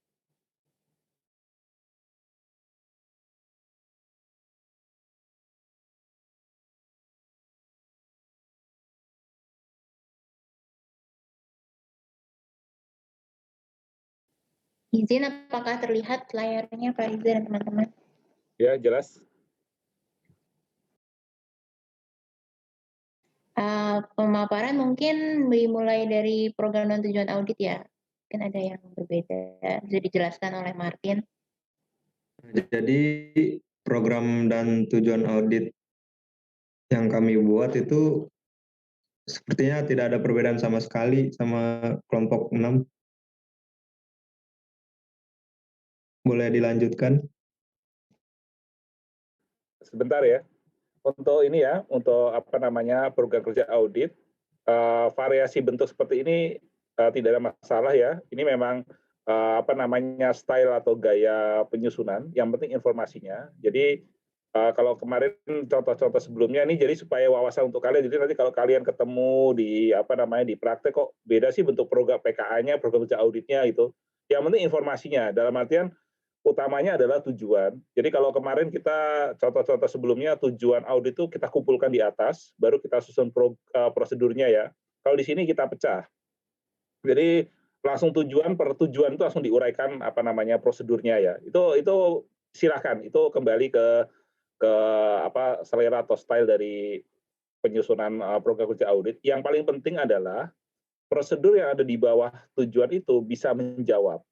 Izin, apakah terlihat layarnya Pak Riza dan teman-teman? Ya, jelas. Pemaparan mungkin dimulai dari program dan tujuan audit ya. Mungkin ada yang berbeda. Bisa dijelaskan oleh Martin. Jadi program dan tujuan audit yang kami buat itu sepertinya tidak ada perbedaan sama sekali sama kelompok 6. Boleh dilanjutkan? Sebentar ya. Untuk ini ya, untuk program kerja audit, variasi bentuk seperti ini tidak ada masalah ya. Ini memang style atau gaya penyusunan. Yang penting informasinya. Jadi kalau kemarin contoh-contoh sebelumnya ini jadi supaya wawasan untuk kalian. Jadi nanti kalau kalian ketemu di di praktek kok beda sih bentuk program PKA-nya, program kerja auditnya itu. Yang penting informasinya. Dalam artian utamanya adalah tujuan. Jadi kalau kemarin kita contoh-contoh sebelumnya tujuan audit itu kita kumpulkan di atas, baru kita susun prosedurnya ya. Kalau di sini kita pecah. Jadi langsung tujuan per tujuan itu langsung diuraikan prosedurnya ya. Itu silakan. Itu kembali ke selera atau style dari penyusunan program kerja audit. Yang paling penting adalah prosedur yang ada di bawah tujuan itu bisa menjawab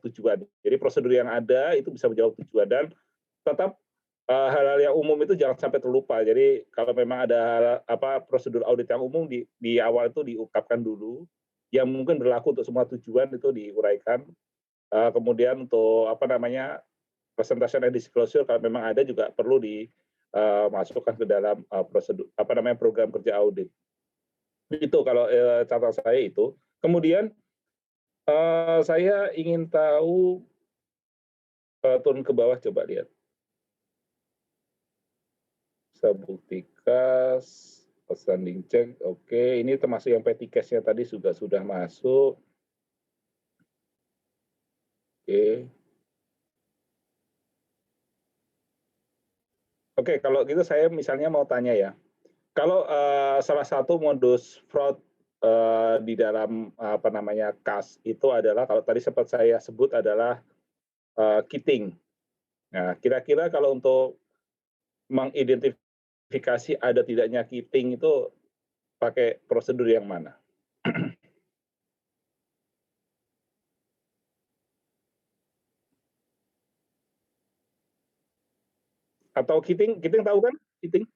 tujuan. Jadi prosedur yang ada itu bisa menjawab tujuan dan tetap hal-hal yang umum itu jangan sampai terlupa. Jadi kalau memang ada prosedur audit yang umum di awal itu diungkapkan dulu, yang mungkin berlaku untuk semua tujuan itu diuraikan. Kemudian untuk presentation and disclosure kalau memang ada juga perlu dimasukkan ke dalam prosedur program kerja audit. Itu kalau catatan saya itu. Kemudian saya ingin tahu, turun ke bawah coba lihat. Sabuktikas, outstanding check, oke. Ini termasuk yang petty cash-nya tadi sudah masuk. Oke. Oke, kalau gitu saya misalnya mau tanya ya. Kalau salah satu modus fraud di dalam kas itu adalah kalau tadi sempat saya sebut adalah kitting. Nah, kira-kira kalau untuk mengidentifikasi ada tidaknya kitting itu pakai prosedur yang mana? Atau kitting tahu kan? Kitting?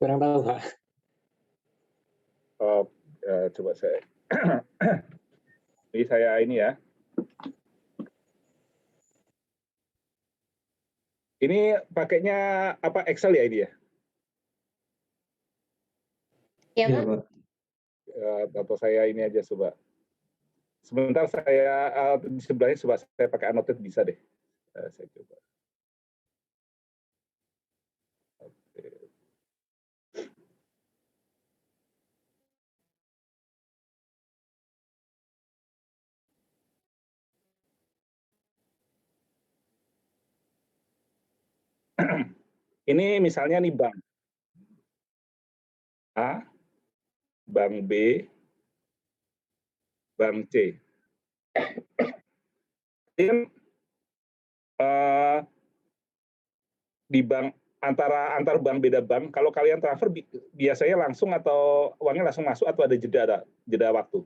Kurang tahu, Pak. Coba saya. Jadi saya ini ya. Ini pakainya Excel ya ini ya? Ya, Iya, Pak. Pak. Atau saya ini aja coba. Sebentar saya di sebelahnya coba saya pakai annotate bisa deh. Saya coba. Oke. Ini misalnya nih bank A, bank B, bank C. Ini di bank antar bank beda bank, kalau kalian transfer biasanya langsung atau uangnya langsung masuk atau ada jeda waktu?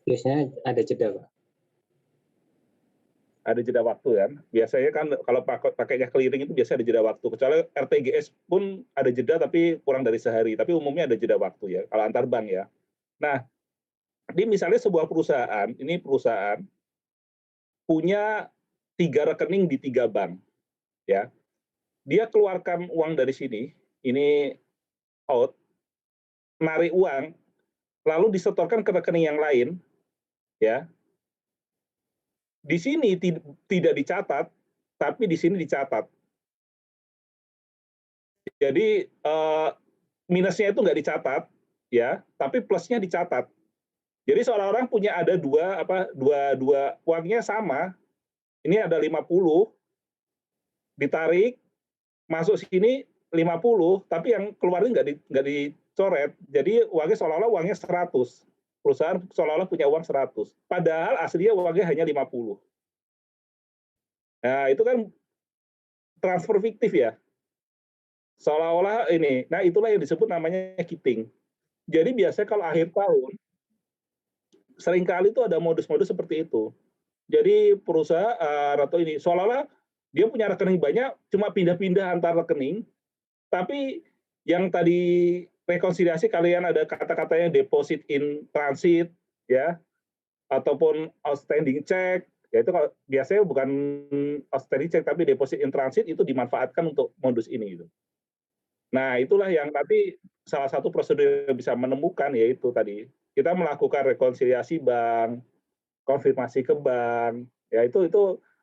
biasanya ada jeda, Pak. Ada jeda waktu kan. Biasanya kan kalau pakainya clearing itu biasanya ada jeda waktu. Kecuali RTGS pun ada jeda tapi kurang dari sehari. Tapi umumnya ada jeda waktu ya, kalau antar bank ya. Nah, di misalnya sebuah perusahaan, ini perusahaan punya 3 rekening di 3 bank. Ya. Dia keluarkan uang dari sini, ini out, narik uang, lalu disetorkan ke rekening yang lain, ya. Di sini tidak dicatat, tapi di sini dicatat. Jadi minusnya itu nggak dicatat, ya, tapi plusnya dicatat. Jadi seorang punya ada dua uangnya sama. Ini ada 50, ditarik, masuk sini 50, tapi yang keluarnya nggak dicoret. Jadi uangnya seolah-olah uangnya 100. Perusahaan seolah-olah punya uang 100. Padahal aslinya uangnya hanya 50. Nah, itu kan transfer fiktif ya. Seolah-olah ini. Nah, itulah yang disebut namanya cheating. Jadi biasanya kalau akhir tahun, seringkali itu ada modus-modus seperti itu. Jadi perusahaan atau ini, seolah-olah dia punya rekening banyak, cuma pindah-pindah antar rekening, tapi yang tadi rekonsiliasi kalian ada kata-katanya deposit in transit, ya, ataupun outstanding check, ya itu kalau biasanya bukan outstanding check tapi deposit in transit itu dimanfaatkan untuk modus ini gitu. Nah, itulah yang nanti salah satu prosedur yang bisa menemukan yaitu tadi kita melakukan rekonsiliasi bank, konfirmasi ke bank, ya itu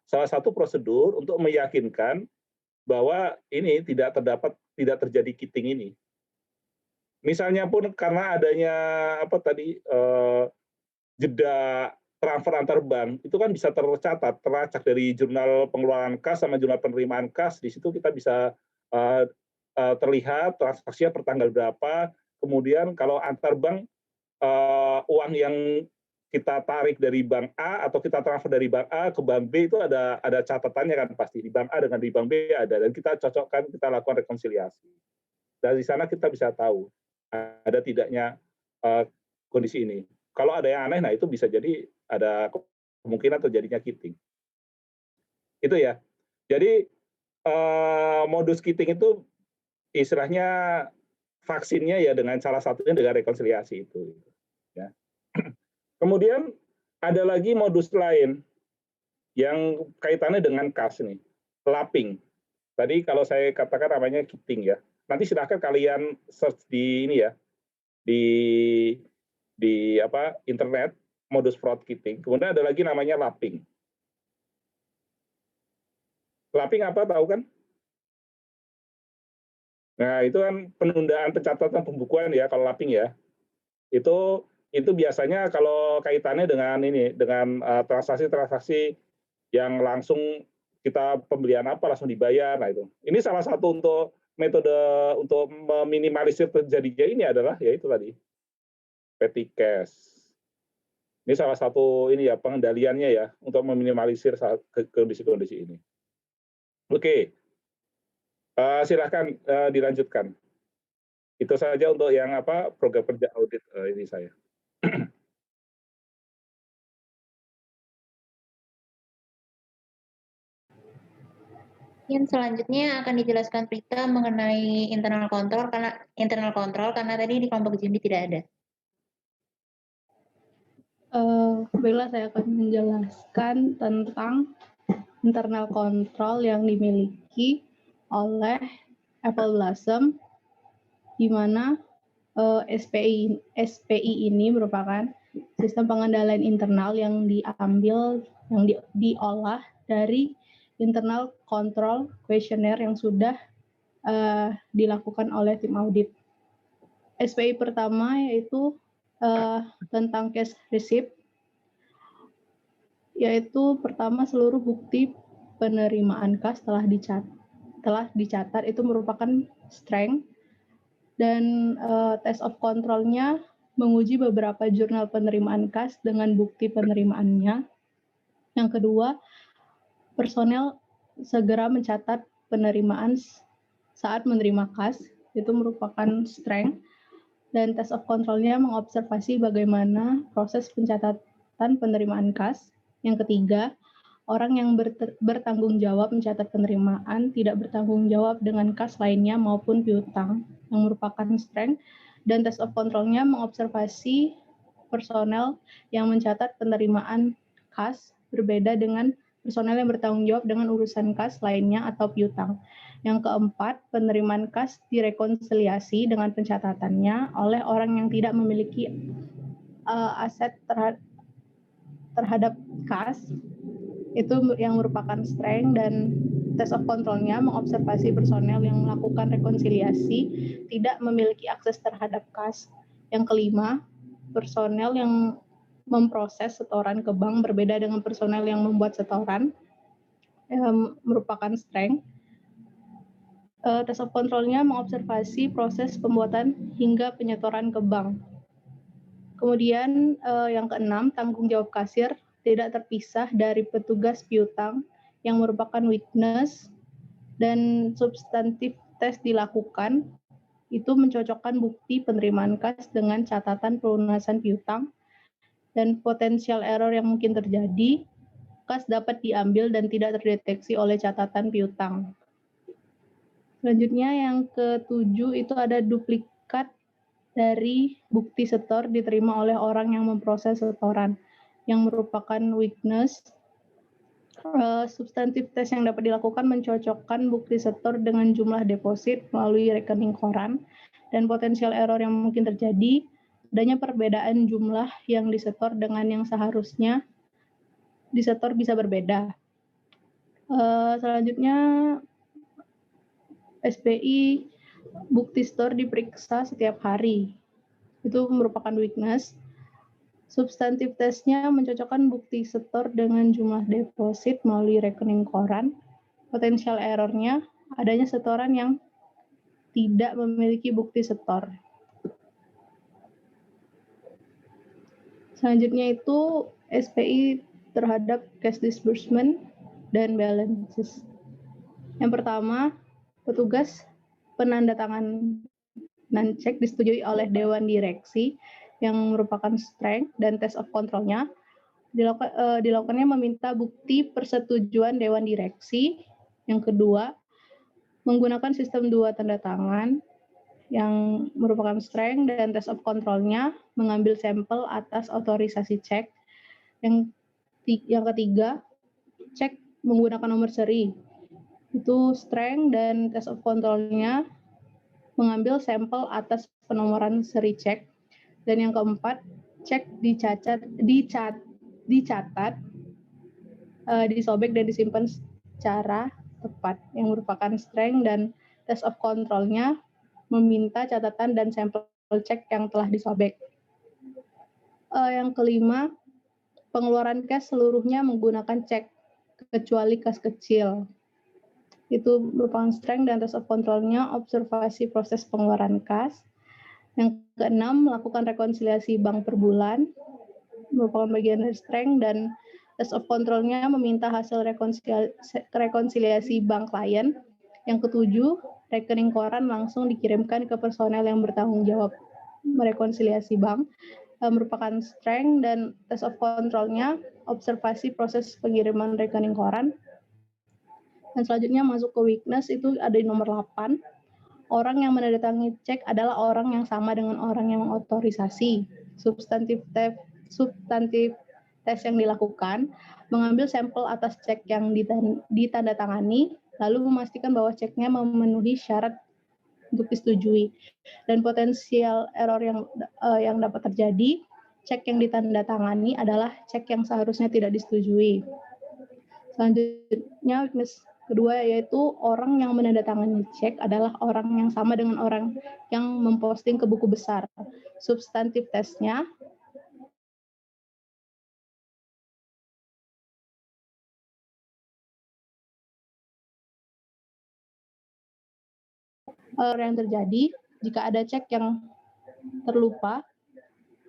salah satu prosedur untuk meyakinkan bahwa ini tidak terjadi cheating ini. Misalnya pun karena adanya jeda transfer antar bank itu kan bisa terlacak dari jurnal pengeluaran kas sama jurnal penerimaan kas. Di situ kita bisa terlihat transaksinya per tanggal berapa. Kemudian kalau antar bank uang yang kita tarik dari bank A atau kita transfer dari bank A ke bank B itu ada catatannya kan pasti di bank A dengan di bank B ada, dan kita cocokkan, kita lakukan rekonsiliasi. Dari sana kita bisa tahu ada tidaknya kondisi ini. Kalau ada yang aneh, nah itu bisa jadi ada kemungkinan terjadinya cheating. Itu ya. Jadi modus cheating itu istilahnya vaksinnya ya dengan salah satunya dengan rekonsiliasi itu. Ya. Kemudian ada lagi modus lain yang kaitannya dengan kas nih, lapping. Tadi kalau saya katakan namanya cheating ya. Nanti silahkan kalian search di ini ya, di internet modus fraud cheating. Kemudian ada lagi namanya lapping. Lapping apa tahu kan? Nah, itu kan penundaan pencatatan pembukuan ya kalau lapping ya. Itu biasanya kalau kaitannya dengan transaksi-transaksi yang langsung kita pembelian apa langsung dibayar. Nah itu. Ini salah satu untuk metode untuk meminimalisir terjadinya ini adalah yaitu tadi petty cash. Ini salah satu ini ya pengendaliannya ya untuk meminimalisir kondisi-kondisi ini. Oke. Silahkan dilanjutkan. Itu saja untuk yang program kerja audit ini saya. Yang selanjutnya akan dijelaskan Prita mengenai internal control karena tadi di kelompok Jimmy tidak ada. Baiklah, saya akan menjelaskan tentang internal control yang dimiliki oleh Apple Blossom, di mana SPI ini merupakan sistem pengendalian internal yang diolah dari internal control questionnaire yang sudah dilakukan oleh tim audit. SPI pertama yaitu tentang cash receipt, yaitu pertama seluruh bukti penerimaan kas telah dicatat itu merupakan strength, dan test of control-nya menguji beberapa jurnal penerimaan kas dengan bukti penerimaannya. Yang kedua, personel segera mencatat penerimaan saat menerima kas, itu merupakan strength. dan test of control-nya mengobservasi bagaimana proses pencatatan penerimaan kas. Yang ketiga, orang yang bertanggung jawab mencatat penerimaan tidak bertanggung jawab dengan kas lainnya maupun piutang yang merupakan strength, dan test of control-nya mengobservasi personel yang mencatat penerimaan kas berbeda dengan personel yang bertanggung jawab dengan urusan kas lainnya atau piutang. Yang keempat, penerimaan kas direkonsiliasi dengan pencatatannya oleh orang yang tidak memiliki aset terhadap kas, itu yang merupakan strength, dan test of control-nya mengobservasi personel yang melakukan rekonsiliasi tidak memiliki akses terhadap kas. Yang kelima, personel yang memproses setoran ke bank berbeda dengan personel yang membuat setoran, merupakan strength. Test of control-nya mengobservasi proses pembuatan hingga penyetoran ke bank. Kemudian yang keenam, tanggung jawab kasir tidak terpisah dari petugas piutang yang merupakan weakness, dan substantif tes dilakukan, itu mencocokkan bukti penerimaan kas dengan catatan pelunasan piutang, dan potensial error yang mungkin terjadi, kas dapat diambil dan tidak terdeteksi oleh catatan piutang. Selanjutnya yang ketujuh itu ada duplikat dari bukti setor diterima oleh orang yang memproses setoran yang merupakan weakness. Substantif tes yang dapat dilakukan mencocokkan bukti setor dengan jumlah deposit melalui rekening koran, dan potensial error yang mungkin terjadi adanya perbedaan jumlah yang disetor dengan yang seharusnya disetor bisa berbeda. Selanjutnya SPI bukti setor diperiksa setiap hari, itu merupakan weakness. Substantif tesnya mencocokkan bukti setor dengan jumlah deposit melalui rekening koran. Potensial errornya adanya setoran yang tidak memiliki bukti setor. Selanjutnya itu SPI terhadap cash disbursement dan balances. Yang pertama, petugas penandatanganan cek disetujui oleh Dewan Direksi yang merupakan strength, dan test of control-nya dilakukannya meminta bukti persetujuan Dewan Direksi. Yang kedua, menggunakan sistem 2 tanda tangan yang merupakan strength, dan test of control-nya mengambil sampel atas otorisasi cek. Yang ketiga, cek menggunakan nomor seri, itu strength, dan test of control-nya mengambil sampel atas penomoran seri cek. Dan yang keempat, cek dicatat, disobek dan disimpan secara tepat, yang merupakan strength, dan test of control-nya meminta catatan dan sampel cek yang telah disobek. Yang kelima, pengeluaran cash seluruhnya menggunakan cek kecuali kas kecil, itu merupakan strength, dan test of control-nya observasi proses pengeluaran kas. Yang keenam, melakukan rekonsiliasi bank per bulan, merupakan bagian dari strength, dan test of control-nya meminta hasil rekonsiliasi bank klien. Yang ketujuh, rekening koran langsung dikirimkan ke personel yang bertanggung jawab merekonsiliasi bank, merupakan strength, dan test of control-nya observasi proses pengiriman rekening koran. Dan selanjutnya masuk ke weakness, itu ada di nomor 8. Orang yang menandatangani cek adalah orang yang sama dengan orang yang mengotorisasi. Substantif tes yang dilakukan, mengambil sampel atas cek yang ditandatangani, lalu memastikan bahwa ceknya memenuhi syarat untuk disetujui. Dan potensial error yang dapat terjadi, cek yang ditandatangani adalah cek yang seharusnya tidak disetujui. Selanjutnya, weakness kedua yaitu orang yang menandatangani cek adalah orang yang sama dengan orang yang memposting ke buku besar. Substantif tesnya yang terjadi jika ada cek yang terlupa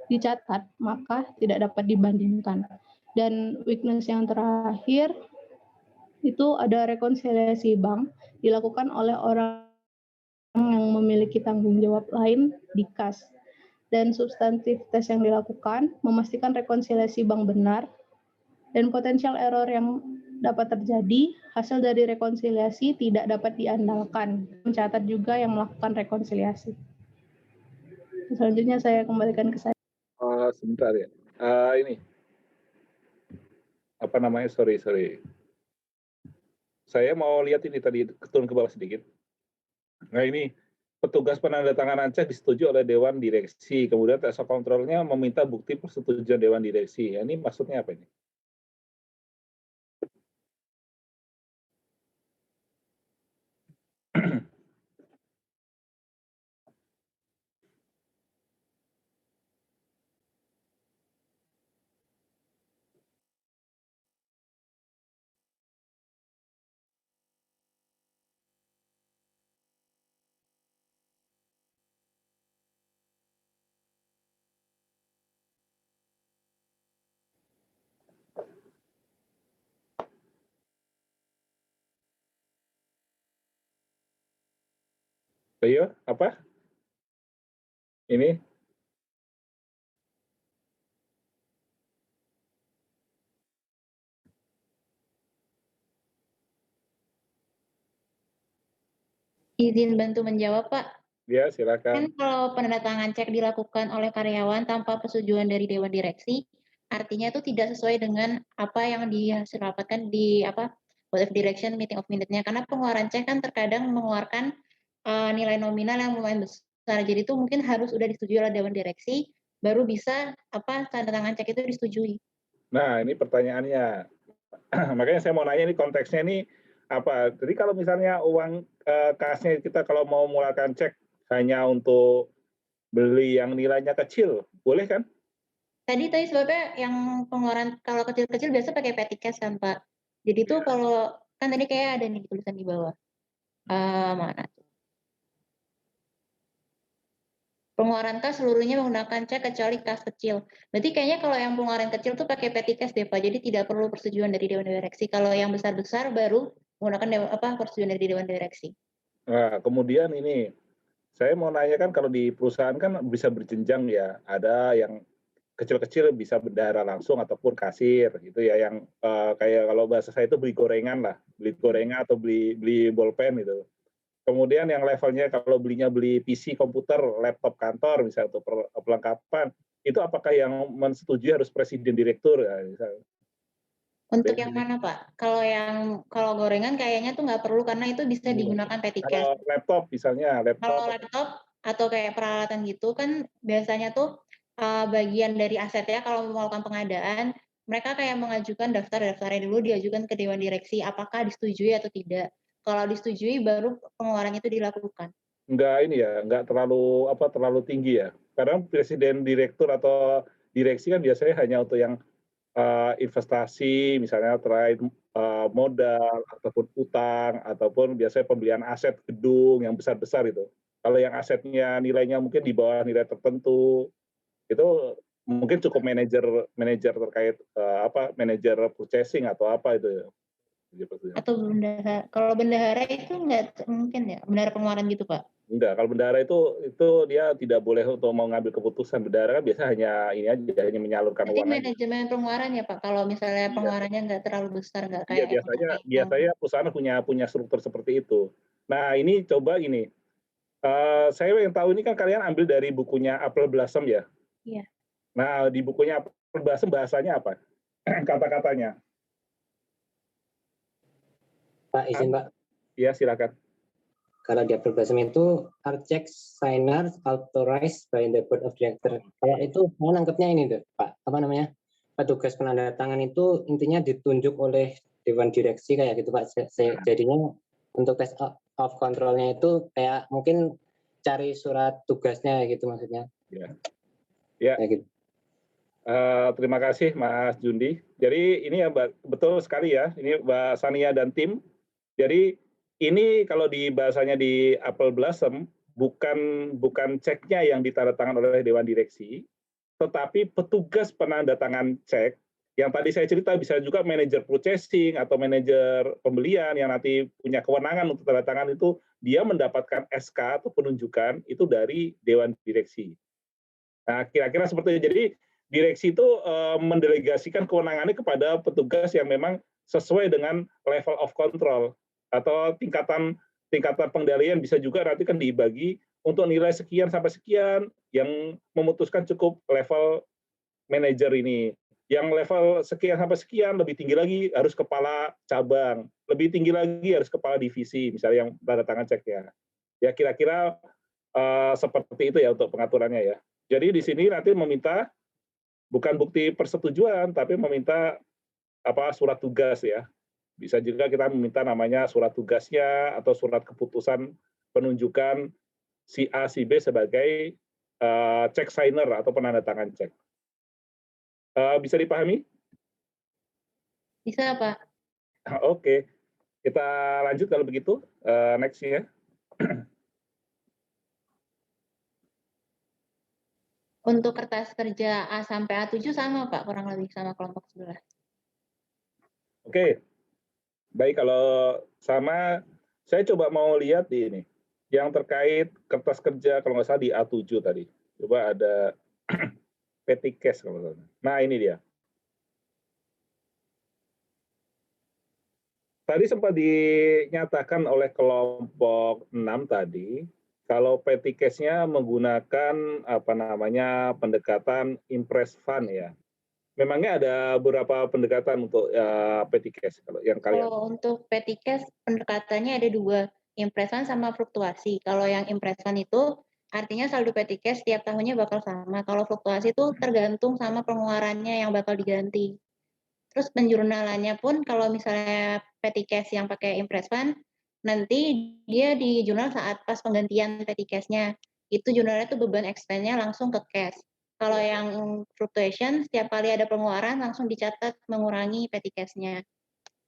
dicatat, maka tidak dapat dibandingkan. Dan weakness yang terakhir itu ada rekonsiliasi bank dilakukan oleh orang yang memiliki tanggung jawab lain di kas. dan substantif tes yang dilakukan, memastikan rekonsiliasi bank benar, dan potensial error yang dapat terjadi, hasil dari rekonsiliasi tidak dapat diandalkan. Mencatat juga yang melakukan rekonsiliasi. Selanjutnya saya kembalikan ke saya. Sebentar ya. Ini apa namanya? Sorry. Saya mau lihat ini tadi, turun ke bawah sedikit. Nah ini petugas penandatanganan cek disetujui oleh Dewan Direksi, kemudian tes kontrolnya meminta bukti persetujuan Dewan Direksi. Ya, ini maksudnya apa ini? Ayo, apa? Ini Izin bantu menjawab, Pak. ya, Kan silakan. kalau penandatangan cek dilakukan oleh karyawan tanpa persetujuan dari Dewan Direksi, artinya itu tidak sesuai dengan apa yang dihasil rapatkan di Board of Direction Meeting of Minute-nya. Karena pengeluaran cek kan terkadang mengeluarkan nilai nominal yang lumayan besar. Jadi itu mungkin harus sudah disetujui oleh Dewan Direksi, baru bisa tanda tangan cek itu disetujui. Nah, ini pertanyaannya. Makanya saya mau nanya ini konteksnya ini apa? Jadi kalau misalnya uang kasnya kita kalau mau mengeluarkan cek hanya untuk beli yang nilainya kecil, boleh kan? Tadi sebabnya yang pengeluaran kalau kecil-kecil biasa pakai petty cash kan, Pak. Jadi itu kalau kan tadi kayak ada nih tulisan di bawah. Mana? Pengeluaran kas seluruhnya menggunakan cek kecuali kas kecil. Berarti kayaknya kalau yang pengeluaran kecil tuh pakai petty cash deh, Pak. Jadi tidak perlu persetujuan dari Dewan Direksi. Kalau yang besar-besar baru menggunakan persetujuan dari Dewan Direksi. Nah, kemudian ini saya mau nanya kan kalau di perusahaan kan bisa berjenjang ya. Ada yang kecil-kecil bisa bendahara langsung ataupun kasir gitu ya, yang kayak kalau bahasa saya itu beli gorengan lah, beli gorengan atau beli bolpen gitu. Kemudian yang levelnya kalau beli PC komputer, laptop kantor misalnya untuk perlengkapan, itu apakah yang menyetujui harus presiden direktur ya, misalnya. Untuk yang mana, Pak? Kalau gorengan kayaknya tuh nggak perlu karena itu bisa digunakan petty cash. Kalau laptop misalnya, Kalau laptop atau kayak peralatan gitu kan biasanya tuh bagian dari asetnya kalau melakukan pengadaan, mereka kayak mengajukan daftarnya dulu, diajukan ke Dewan Direksi apakah disetujui atau tidak. Kalau disetujui baru pengeluaran itu dilakukan. Enggak terlalu tinggi ya. Karena presiden direktur atau direksi kan biasanya hanya untuk yang investasi, misalnya terkait modal ataupun utang ataupun biasanya pembelian aset gedung yang besar-besar itu. Kalau yang asetnya nilainya mungkin di bawah nilai tertentu, itu mungkin cukup manajer terkait manajer purchasing atau apa itu ya. Atau bendahara. Kalau bendahara itu nggak mungkin ya, bendahara pengeluaran gitu, Pak? Enggak, kalau bendahara itu dia tidak boleh untuk mengambil keputusan. Bendahara kan biasa hanya ini aja, hanya menyalurkan Berarti uang aja. manajemen pengeluaran ya, Pak? Kalau misalnya pengeluarannya nggak terlalu besar, nggak Iya, kayak biasanya perusahaan punya struktur seperti itu. Nah, ini coba ini. Saya yang tahu ini kan kalian ambil dari bukunya Apple Blossom ya. Iya. Nah, di bukunya Apple Blossom bahasanya apa? Kata-katanya. Pak, izin Pak. Iya, silakan. Kalau di Apple Blossom itu Architect Signer Authorized by the Board of Directors. Kalau itu saya nangkepnya ini tuh, Pak. Apa namanya? Petugas penandatangan itu intinya ditunjuk oleh Dewan Direksi kayak gitu, Pak. Jadinya untuk test of control-nya itu kayak mungkin cari surat tugasnya gitu maksudnya. Ya. Gitu. Terima kasih Mas Jundi. Jadi ini ya betul sekali ya. Ini Mbak Sania dan tim. Jadi ini kalau di bahasanya di Apple Blossom bukan ceknya yang ditandatangan oleh Dewan Direksi, tetapi petugas penandatangan cek yang tadi saya cerita bisa juga manajer purchasing atau manajer pembelian yang nanti punya kewenangan untuk tanda tangan itu dia mendapatkan SK atau penunjukan itu dari Dewan Direksi. Nah, kira-kira seperti itu. Jadi direksi itu mendelegasikan kewenangannya kepada petugas yang memang sesuai dengan level of control atau tingkatan pengendalian, bisa juga nanti kan dibagi untuk nilai sekian sampai sekian, yang memutuskan cukup level manajer ini. Yang level sekian sampai sekian lebih tinggi lagi harus kepala cabang, lebih tinggi lagi harus kepala divisi, misalnya yang tanda tangan cek ya. Ya kira-kira seperti itu ya untuk pengaturannya ya. Jadi di sini nanti meminta bukan bukti persetujuan, tapi meminta surat tugas ya. Bisa juga kita meminta namanya surat tugasnya atau surat keputusan penunjukan si A, si B sebagai check signer atau penanda tangan cek. Bisa dipahami? Bisa, Pak. Oke, kita lanjut kalau begitu. Next ya. Untuk kertas kerja A sampai A7 sama, Pak, kurang lebih sama kelompok sebelah. Oke, baik kalau sama, saya coba mau lihat di ini. Yang terkait kertas kerja kalau nggak salah di A7 tadi. Coba ada petty cash kalau nggak salah. Nah ini dia. Tadi sempat dinyatakan oleh kelompok 6 tadi, kalau petty cash-nya menggunakan pendekatan impress fund ya. Memangnya ada beberapa pendekatan untuk petty cash kalau yang kalian? Kalau untuk petty cash pendekatannya ada 2, impress fund sama fluktuasi. Kalau yang impress fund itu artinya saldo petty cash tiap tahunnya bakal sama. Kalau fluktuasi itu tergantung sama pengeluarannya yang bakal diganti. Terus penjurnalannya pun kalau misalnya petty cash yang pakai impress fund, nanti dia di jurnal saat pas penggantian petty cash-nya. Itu jurnalnya tuh beban expense-nya langsung ke cash. Kalau yang fluctuation, setiap kali ada pengeluaran langsung dicatat mengurangi petty cash-nya.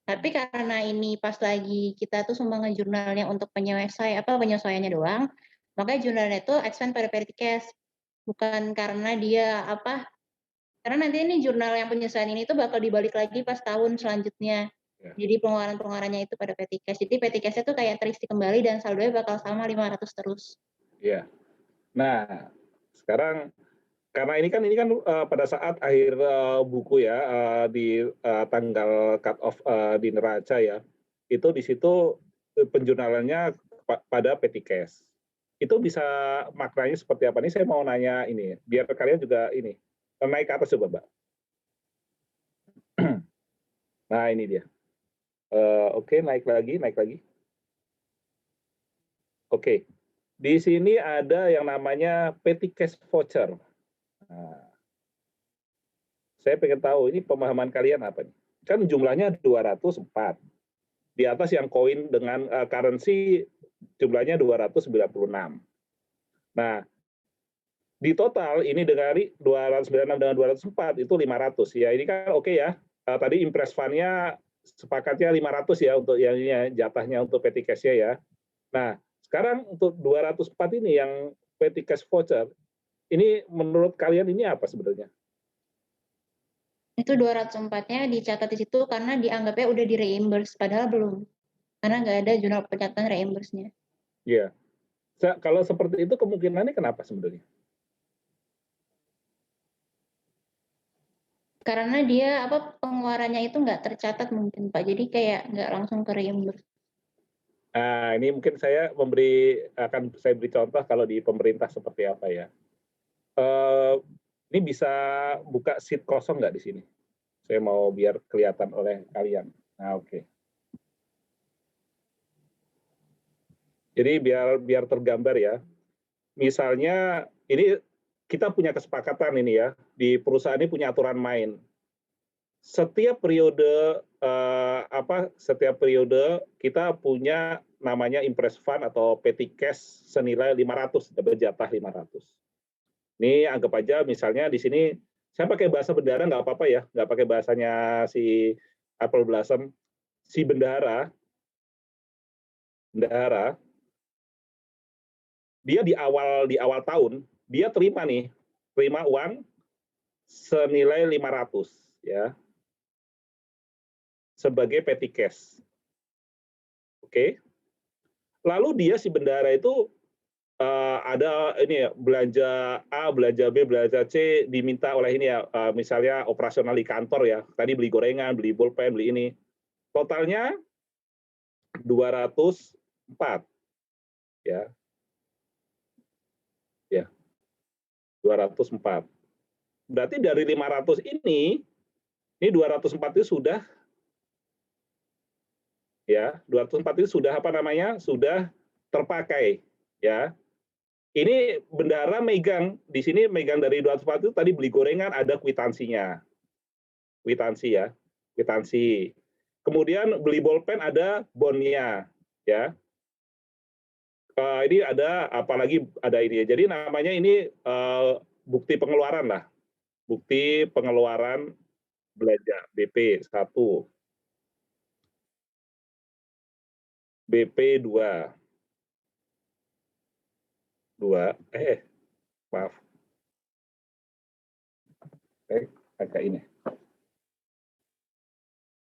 Tapi karena ini pas lagi kita tuh sumbangan jurnalnya untuk penyesuaiannya doang, makanya jurnalnya itu expense pada petty cash. Bukan karena dia karena nanti ini jurnal yang penyesuaian ini tuh bakal dibalik lagi pas tahun selanjutnya. Ya. Jadi pengeluaran-pengeluarannya itu pada petty cash. Jadi petty cash itu kayak terisi kembali dan saldonya bakal sama 500 terus. Iya. Nah, sekarang karena ini kan pada saat akhir buku ya di tanggal cut off di neraca ya. Itu di situ penjurnalannya pada petty cash. Itu bisa maknanya seperti apa? Ini saya mau nanya ini, biar kalian juga ini naik ke atas coba, Mbak. Nah, ini dia. Oke, naik lagi. Oke. Di sini ada yang namanya petty cash voucher. Nah, saya pengen tahu ini pemahaman kalian apa nih? Kan jumlahnya 204. Di atas yang koin dengan currency jumlahnya 296. Nah, di total ini dengan 296 dengan 204 itu 500 ya. Ini kan oke ya. Tadi impress fund-nya sepakatnya 500 ya untuk yang ini ya, jatahnya untuk petty cash-nya ya. Nah, sekarang untuk 204 ini yang petty cash voucher, ini menurut kalian ini apa sebenarnya? Itu 204-nya dicatat di situ karena dianggapnya udah di-reimburse, padahal belum. Karena nggak ada jurnal pencatatan reimburse-nya. Iya. Kalau seperti itu kemungkinannya kenapa sebenarnya? Karena dia pengeluarannya itu nggak tercatat mungkin Pak, jadi kayak nggak langsung ke reimburse. Nah, ini mungkin saya beri contoh kalau di pemerintah seperti apa ya. Ini bisa buka sheet kosong nggak di sini? Saya mau biar kelihatan oleh kalian. Nah, oke. Jadi biar tergambar ya. Misalnya ini kita punya kesepakatan ini ya, di perusahaan ini punya aturan main. Setiap periode kita punya namanya impress fund atau petty cash senilai 500, dapat jatah 500. Ini anggap aja misalnya di sini saya pakai bahasa bendahara nggak apa-apa ya, nggak pakai bahasanya si Apple Blossom, si bendahara dia di awal tahun dia terima uang senilai 500 ya sebagai petty cash. Oke. Lalu dia si bendahara itu ada ini ya, belanja A, belanja B, belanja C diminta oleh ini ya, misalnya operasional di kantor ya. Tadi beli gorengan, beli pulpen, beli ini. Totalnya 204 ya. Ya, 204. Berarti dari 500 ini 204 itu sudah ya, 204 itu sudah apa namanya? Sudah terpakai ya. Ini bendahara megang, di sini megang dari 204 itu tadi beli gorengan ada kwitansinya. Kwitansi ya, kwitansi. Kemudian beli bolpen ada bonnya ya. Ini ada apalagi ada ini ya. Jadi namanya ini bukti pengeluaran lah. Bukti pengeluaran belanja BP 1. BP 2. Maaf. Agak ini.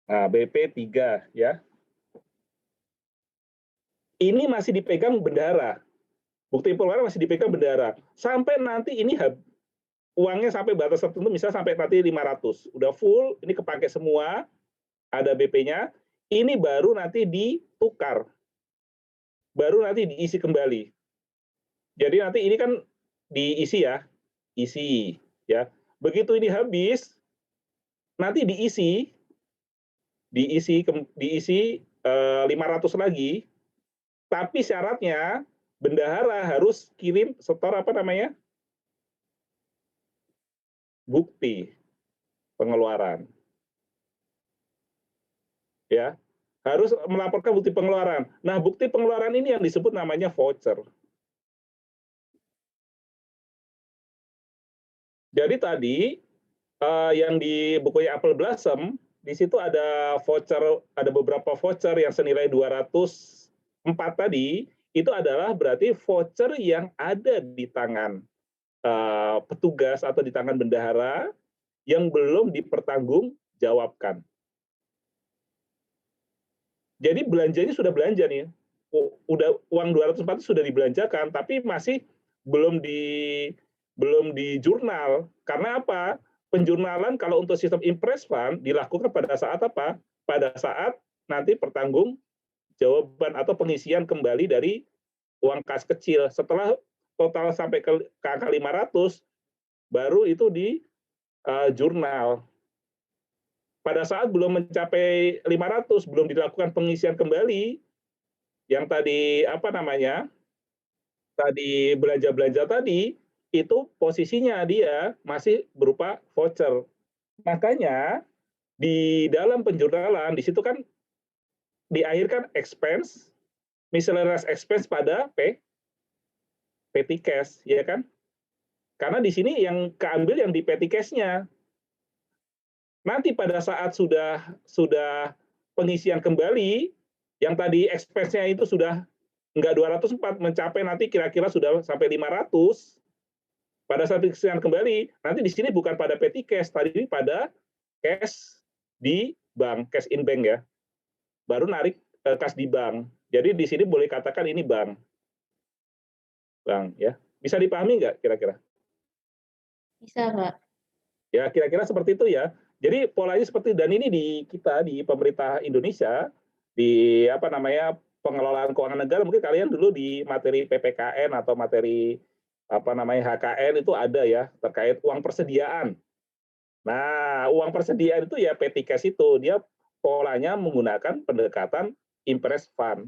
Nah, BP 3 ya. Ini masih dipegang bendahara. Bukti pengeluaran masih dipegang bendahara. Sampai nanti ini uangnya sampai batas tertentu, misalnya sampai nanti 500. Udah full, ini kepake semua, ada BP-nya. Ini baru nanti ditukar. Baru nanti diisi kembali. Jadi nanti ini kan diisi ya, isi ya. Begitu ini habis, nanti diisi 500 lagi. Tapi syaratnya bendahara harus kirim setor apa namanya? Bukti pengeluaran. Ya, harus melaporkan bukti pengeluaran. Nah, bukti pengeluaran ini yang disebut namanya voucher. Jadi tadi yang di bukunya Apple Blossom, di situ ada voucher, ada beberapa voucher yang senilai 204 tadi, itu adalah berarti voucher yang ada di tangan petugas atau di tangan bendahara yang belum dipertanggungjawabkan. Jadi belanjanya sudah belanja nih, udah uang 204 sudah dibelanjakan, tapi masih belum di jurnal. Karena apa? Penjurnalan kalau untuk sistem Impress Fund dilakukan pada saat apa? Pada saat nanti pertanggungjawaban atau pengisian kembali dari uang kas kecil. Setelah total sampai ke angka 500, baru itu di jurnal. Pada saat belum mencapai 500, belum dilakukan pengisian kembali, yang tadi apa namanya? Tadi belanja-belanja tadi, itu posisinya dia masih berupa voucher. Makanya di dalam penjurnalan, di situ kan diakhirkan expense, miscellaneous expense pada petty cash, ya kan? Karena di sini yang keambil yang di petty cash-nya. Nanti pada saat sudah pengisian kembali, yang tadi expense-nya itu sudah enggak 204, mencapai nanti kira-kira sudah sampai 500, pada saat pengisian kembali, nanti di sini bukan pada petty cash, tadi pada cash di bank, cash in bank ya. Baru narik kas di bank. Jadi di sini boleh katakan ini bank. Bank ya. Bisa dipahami nggak kira-kira? Bisa, Pak. Ya, kira-kira seperti itu ya. Jadi polanya seperti, dan ini di kita di pemerintah Indonesia, di apa namanya, pengelolaan keuangan negara, mungkin kalian dulu di materi PPKN atau materi apa namanya HKN itu ada ya, terkait uang persediaan. Nah, uang persediaan itu ya petty cash itu, dia polanya menggunakan pendekatan Impress Fund,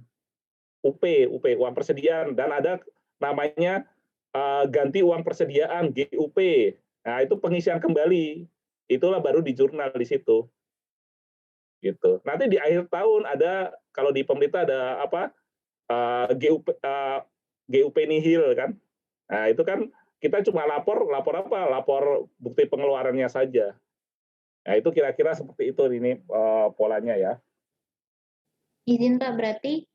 UP uang persediaan, dan ada namanya ganti uang persediaan GUP. Nah, itu pengisian kembali, itulah baru di jurnal di situ. Gitu. Nanti di akhir tahun ada, kalau di pemerintah ada apa, GUP nihil kan. Nah, itu kan kita cuma lapor apa? Lapor bukti pengeluarannya saja. Nah, itu kira-kira seperti itu ini polanya ya. Izin Pak, berarti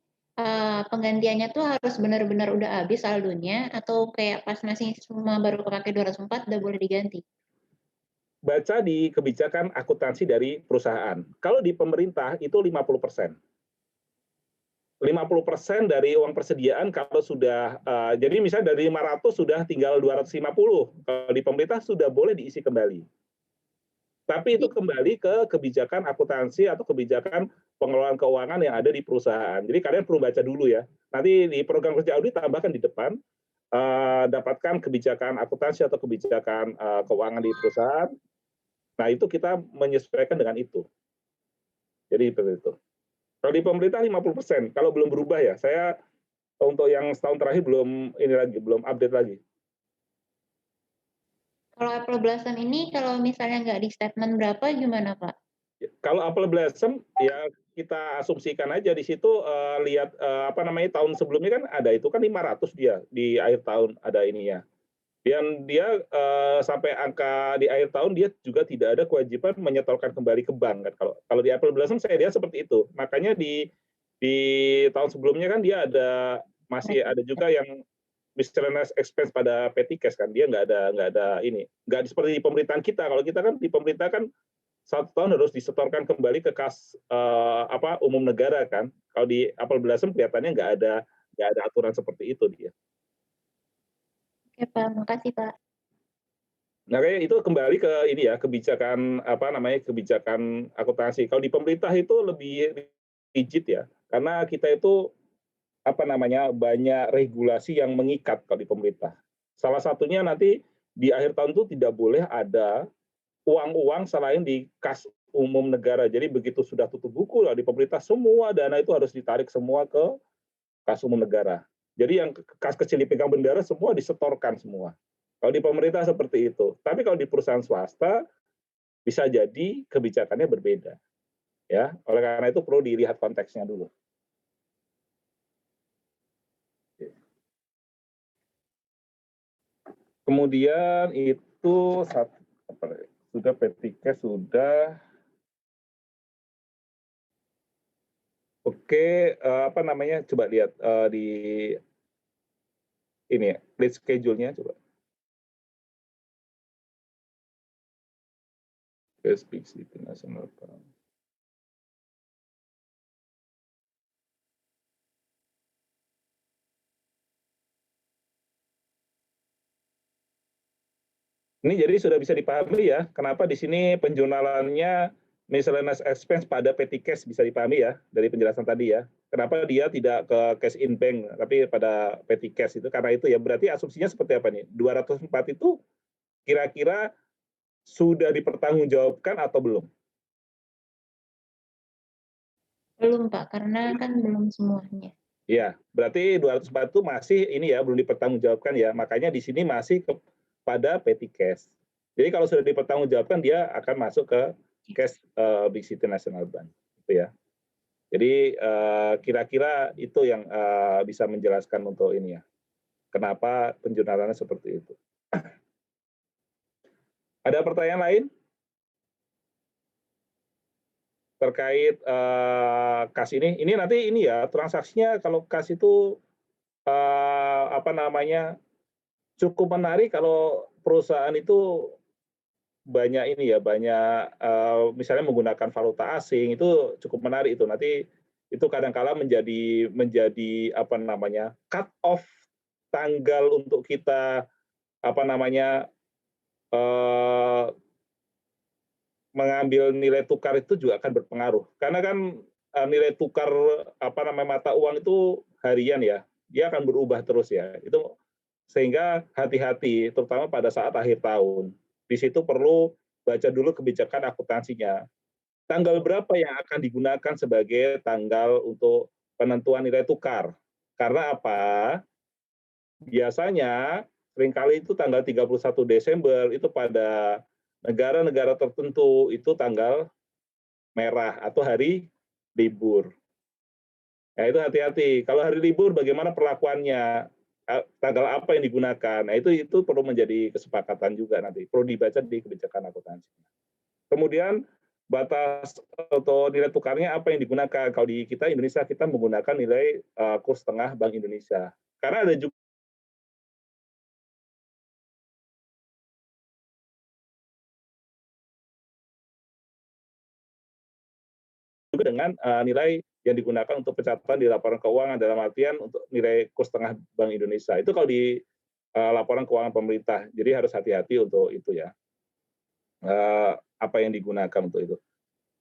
penggantiannya tuh harus benar-benar udah habis saldonya, atau kayak pas masih cuma baru kepake 204 udah boleh diganti? Baca di kebijakan akuntansi dari perusahaan. Kalau di pemerintah itu 50%. 50% dari uang persediaan kalau sudah jadi misalnya dari 500 sudah tinggal 250. Kalau di pemerintah sudah boleh diisi kembali. Tapi itu kembali ke kebijakan akuntansi atau kebijakan pengelolaan keuangan yang ada di perusahaan. Jadi kalian perlu baca dulu ya. Nanti di program kerja audit tambahkan di depan dapatkan kebijakan akuntansi atau kebijakan keuangan di perusahaan. Nah, itu kita menyesuaikan dengan itu. Jadi seperti itu. Kalau di pemerintah 50%, kalau belum berubah ya. Saya untuk yang setahun terakhir belum update lagi. Kalau Apple Blossom ini kalau misalnya nggak di statement berapa gimana Pak? Kalau Apple Blossom ya kita asumsikan aja di situ lihat tahun sebelumnya kan ada itu kan 500 dia di akhir tahun ada ininya. Dan dia sampai angka di akhir tahun dia juga tidak ada kewajiban menyetorkan kembali ke bank kan. Kalau di Apple Blossom saya lihat seperti itu. Makanya di tahun sebelumnya kan dia masih ada juga yang miscellaneous expense pada Petty Cash kan, dia nggak ada seperti di pemerintahan kita. Kalau kita kan di pemerintah kan 1 tahun harus disetorkan kembali ke kas umum negara kan. Kalau di Apple Blossom kelihatannya nggak ada aturan seperti itu dia. Oke Pak, makasih Pak. Nah, kayak itu kembali ke ini ya, kebijakan kebijakan akuntansi. Kalau di pemerintah itu lebih rigid ya, karena kita itu banyak regulasi yang mengikat kalau di pemerintah. Salah satunya nanti di akhir tahun itu tidak boleh ada uang-uang selain di kas umum negara. Jadi begitu sudah tutup buku di pemerintah, semua dana itu harus ditarik semua ke kas umum negara. Jadi yang kas kecil dipegang bendara semua disetorkan semua. Kalau di pemerintah seperti itu. Tapi kalau di perusahaan swasta bisa jadi kebijakannya berbeda. Ya, oleh karena itu perlu dilihat konteksnya dulu. Kemudian itu sudah P3 sudah. Oke, coba lihat di ini ya, list schedule-nya coba. Basic International Bank. Ini jadi sudah bisa dipahami ya, kenapa di sini penjurnalannya miscellaneous expense pada petty cash bisa dipahami ya, dari penjelasan tadi ya. Kenapa dia tidak ke cash in bank, tapi pada petty cash itu, karena itu ya, berarti asumsinya seperti apa nih? 204 itu kira-kira sudah dipertanggungjawabkan atau belum? Belum Pak, karena kan belum semuanya. Ya, berarti 204 itu masih ini ya, belum dipertanggungjawabkan ya, makanya di sini masih pada petty cash. Jadi kalau sudah dipertanggungjawabkan dia akan masuk ke cash Big City National Bank, gitu ya. Jadi kira-kira itu yang bisa menjelaskan untuk ini ya, kenapa penjurnalannya seperti itu. Ada pertanyaan lain terkait kas ini? Ini nanti ini ya transaksinya kalau kas itu cukup menarik kalau perusahaan itu banyak ini ya, banyak misalnya menggunakan valuta asing, itu cukup menarik itu. Nanti itu kadang-kala menjadi cut off tanggal untuk kita mengambil nilai tukar itu juga akan berpengaruh. Karena kan nilai tukar mata uang itu harian ya, dia akan berubah terus ya. Itu sehingga hati-hati terutama pada saat akhir tahun. Di situ perlu baca dulu kebijakan akuntansinya. Tanggal berapa yang akan digunakan sebagai tanggal untuk penentuan nilai tukar? Karena apa? Biasanya seringkali itu tanggal 31 Desember itu pada negara-negara tertentu itu tanggal merah atau hari libur. Nah, itu hati-hati. Kalau hari libur bagaimana perlakuannya? Tanggal apa yang digunakan? Nah, itu perlu menjadi kesepakatan juga nanti. Perlu dibaca di kebijakan akuntansi. Kemudian batas atau nilai tukarnya apa yang digunakan? Kalau di kita Indonesia kita menggunakan nilai kurs tengah Bank Indonesia. Karena ada juga juga dengan nilai yang digunakan untuk pencatatan di laporan keuangan dalam artian untuk nilai kurs tengah Bank Indonesia. Itu kalau di laporan keuangan pemerintah. Jadi harus hati-hati untuk itu ya. Apa yang digunakan untuk itu.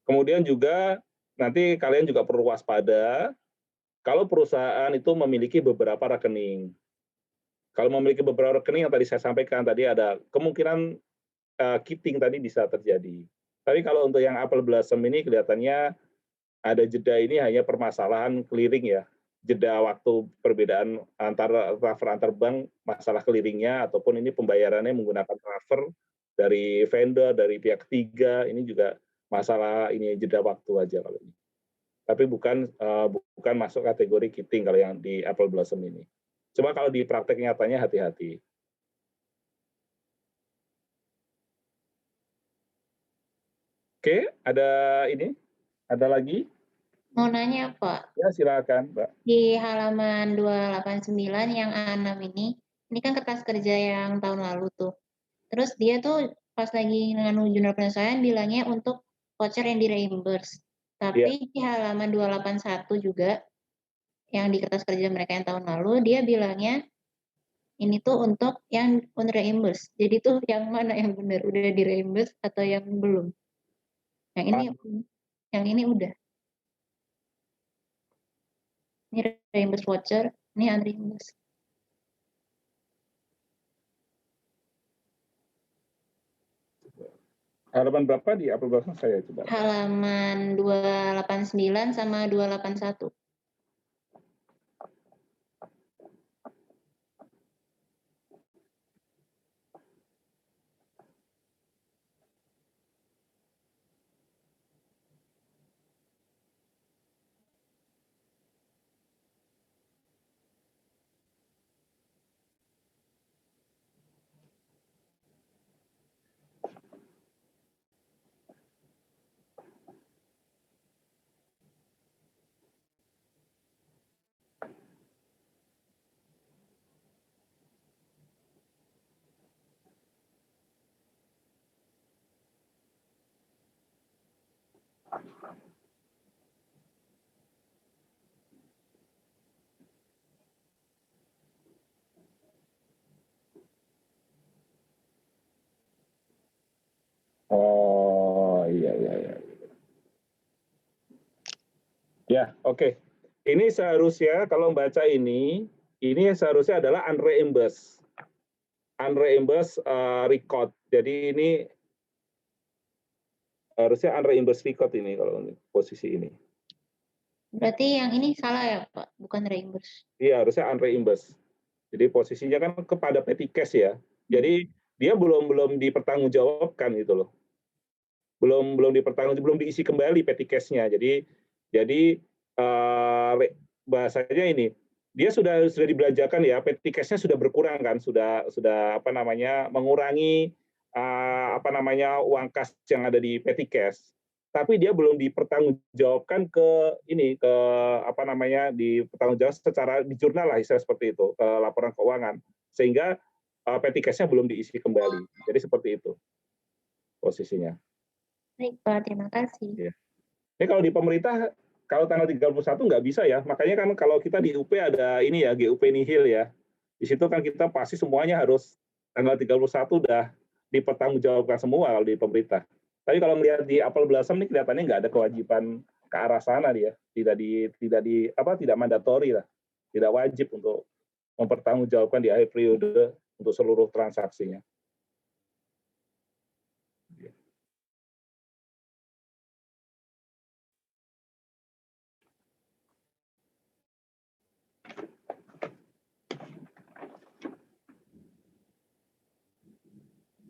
Kemudian juga nanti kalian juga perlu waspada kalau perusahaan itu memiliki beberapa rekening. Kalau memiliki beberapa rekening yang tadi saya sampaikan, tadi ada kemungkinan kiting tadi bisa terjadi. Tapi kalau untuk yang apel blossom ini kelihatannya ada jeda ini hanya permasalahan clearing ya, jeda waktu perbedaan transfer antar bank, masalah clearingnya ataupun ini pembayarannya menggunakan transfer dari vendor, dari pihak ketiga, ini juga masalah ini jeda waktu aja kalau ini. Tapi bukan masuk kategori kiting kalau yang di apel blossom ini. Coba kalau di praktek nyatanya hati-hati. Oke, ada lagi? Mau nanya, Pak. Ya, silakan, Mbak. Di halaman 289 yang A6 ini kan kertas kerja yang tahun lalu tuh. Terus dia tuh pas lagi nganu jurnal penyelesaian bilangnya untuk voucher yang di-reimburse. Tapi di halaman 281 juga, yang di kertas kerja mereka yang tahun lalu, dia bilangnya ini tuh untuk yang unreimbursed. Jadi tuh yang mana yang benar? Udah di-reimburse atau yang belum? Yang ini udah. Ini reimburse voucher, ini unreimbursed. Halaman berapa di apel blossom saya coba? Halaman 289 sama 281. Oh, iya. Ya, oke. Ini seharusnya kalau membaca ini seharusnya adalah unreimbursed. Unreimbursed record. Jadi ini harusnya unreimbursed record ini kalau posisi ini. Berarti yang ini salah ya, Pak? Bukan reimburse. Iya, harusnya unreimbursed. Jadi posisinya kan kepada petty cash ya. Jadi dia belum dipertanggungjawabkan gitu loh. Belum diisi kembali petty cash-nya. Jadi bahasanya ini dia sudah dibelanjakan ya, petty cash-nya sudah berkurang kan, sudah mengurangi uang kas yang ada di petty cash. Tapi dia belum dipertanggungjawabkan dipertanggungjawabkan secara di jurnal lah istilah seperti itu, ke laporan keuangan, sehingga petty cash-nya belum diisi kembali. Jadi seperti itu posisinya. Baik, Pak, terima kasih. Ya. Ini kalau di pemerintah, kalau tanggal 31 nggak bisa ya, makanya kan kalau kita di UP ada ini ya, GUP nihil ya. Di situ kan kita pasti semuanya harus tanggal 31 udah dipertanggungjawabkan semua kalau di pemerintah. Tapi kalau melihat di apel blossom ini kelihatannya nggak ada kewajiban ke arah sana dia, tidak mandatori lah, tidak wajib untuk mempertanggungjawabkan di akhir periode untuk seluruh transaksinya.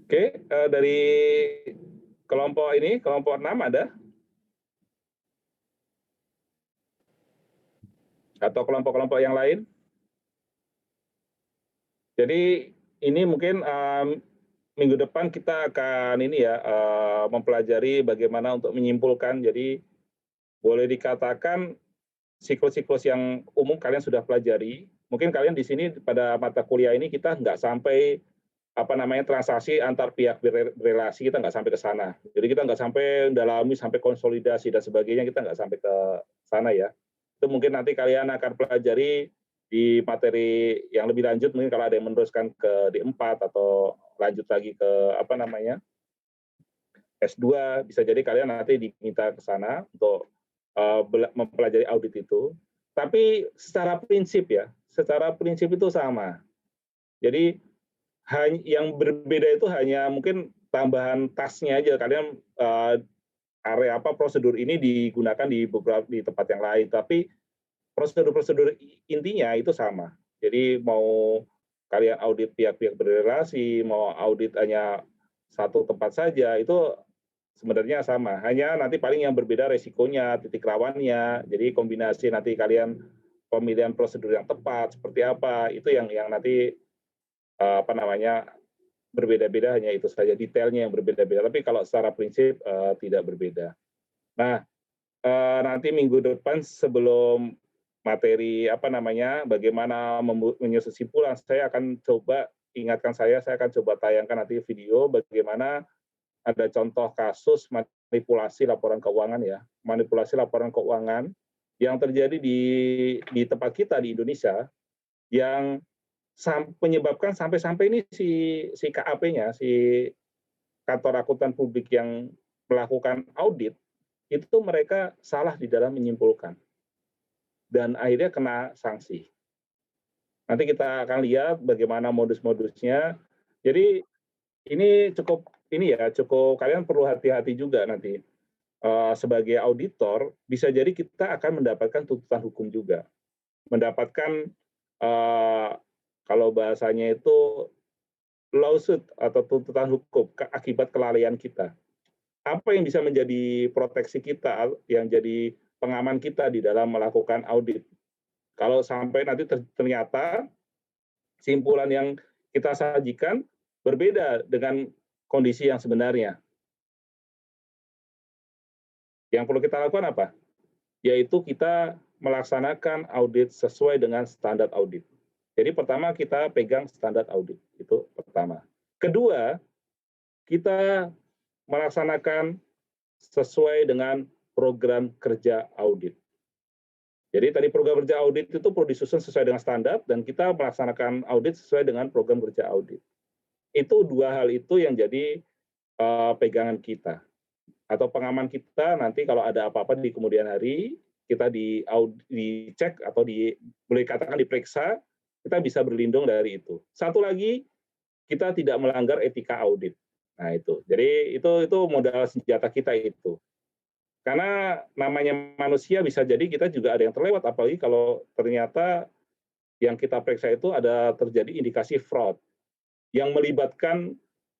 Oke, dari kelompok 6 ada? Atau kelompok-kelompok yang lain? Jadi ini mungkin minggu depan kita akan mempelajari bagaimana untuk menyimpulkan. Jadi boleh dikatakan siklus-siklus yang umum kalian sudah pelajari. Mungkin kalian di sini pada mata kuliah ini kita nggak sampai transaksi antar pihak berelasi, kita nggak sampai ke sana. Jadi kita nggak sampai dalami sampai konsolidasi dan sebagainya, kita nggak sampai ke sana ya. Itu mungkin nanti kalian akan pelajari di materi yang lebih lanjut, mungkin kalau ada yang meneruskan ke D4 atau lanjut lagi ke S2, bisa jadi kalian nanti diminta ke sana untuk mempelajari audit itu. Tapi secara prinsip itu sama. Jadi yang berbeda itu hanya mungkin tambahan tasnya aja. Kalian area prosedur ini digunakan di tempat yang lain, tapi prosedur intinya itu sama. Jadi mau kalian audit pihak-pihak berrelasi, mau audit hanya satu tempat saja, itu sebenarnya sama. Hanya nanti paling yang berbeda resikonya, titik rawannya. Jadi kombinasi nanti kalian pemilihan prosedur yang tepat seperti apa, itu yang nanti berbeda-beda, hanya itu saja, detailnya yang berbeda-beda. Tapi kalau secara prinsip tidak berbeda. Nah, nanti minggu depan sebelum materi bagaimana menyusun kesimpulan, saya akan coba saya akan coba tayangkan nanti video bagaimana ada contoh kasus manipulasi laporan keuangan ya, manipulasi laporan keuangan yang terjadi di tempat kita di Indonesia, yang menyebabkan sampai ini si KAP-nya, si kantor akuntan publik yang melakukan audit, itu mereka salah di dalam menyimpulkan. Dan akhirnya kena sanksi. Nanti kita akan lihat bagaimana modus-modusnya. Jadi ini cukup kalian perlu hati-hati juga nanti. Sebagai auditor, bisa jadi kita akan mendapatkan tuntutan hukum juga. Mendapatkan kalau bahasanya itu lawsuit atau tuntutan hukum akibat kelalaian kita. Apa yang bisa menjadi proteksi kita, yang jadi pengaman kita di dalam melakukan audit? Kalau sampai nanti ternyata simpulan yang kita sajikan berbeda dengan kondisi yang sebenarnya. Yang perlu kita lakukan apa? Yaitu kita melaksanakan audit sesuai dengan standar audit. Jadi pertama kita pegang standar audit, itu pertama. Kedua, kita melaksanakan sesuai dengan program kerja audit. Jadi tadi program kerja audit itu perlu disusun sesuai dengan standar, dan kita melaksanakan audit sesuai dengan program kerja audit. Itu dua hal itu yang jadi pegangan kita. Atau pengaman kita nanti kalau ada apa-apa di kemudian hari, kita dicek atau boleh katakan diperiksa, kita bisa berlindung dari itu. Satu lagi, kita tidak melanggar etika audit. Nah itu, jadi itu modal senjata kita itu. Karena namanya manusia, bisa jadi kita juga ada yang terlewat, apalagi kalau ternyata yang kita periksa itu ada terjadi indikasi fraud yang melibatkan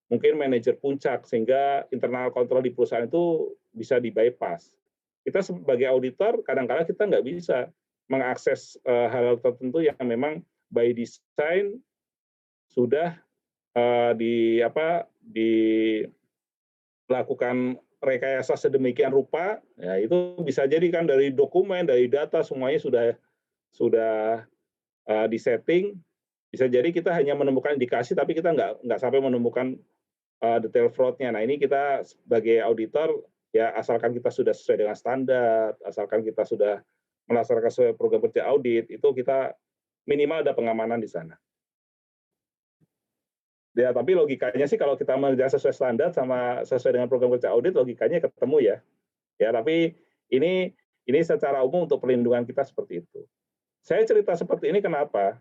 mungkin manajer puncak, sehingga internal kontrol di perusahaan itu bisa di-bypass. Kita sebagai auditor, kadang-kadang kita nggak bisa mengakses hal tertentu yang memang by design sudah dilakukan rekayasa sedemikian rupa, ya itu bisa jadi kan dari dokumen, dari data semuanya sudah disetting. Bisa jadi kita hanya menemukan indikasi, tapi kita nggak sampai menemukan detail fraud-nya. Nah ini kita sebagai auditor, ya asalkan kita sudah sesuai dengan standar, asalkan kita sudah melaksanakan sesuai program kerja audit, itu kita minimal ada pengamanan di sana. Ya, tapi logikanya sih kalau kita mengerjakan sesuai standar sama sesuai dengan program kerja audit, logikanya ketemu ya. Ya, tapi ini secara umum untuk perlindungan kita seperti itu. Saya cerita seperti ini kenapa?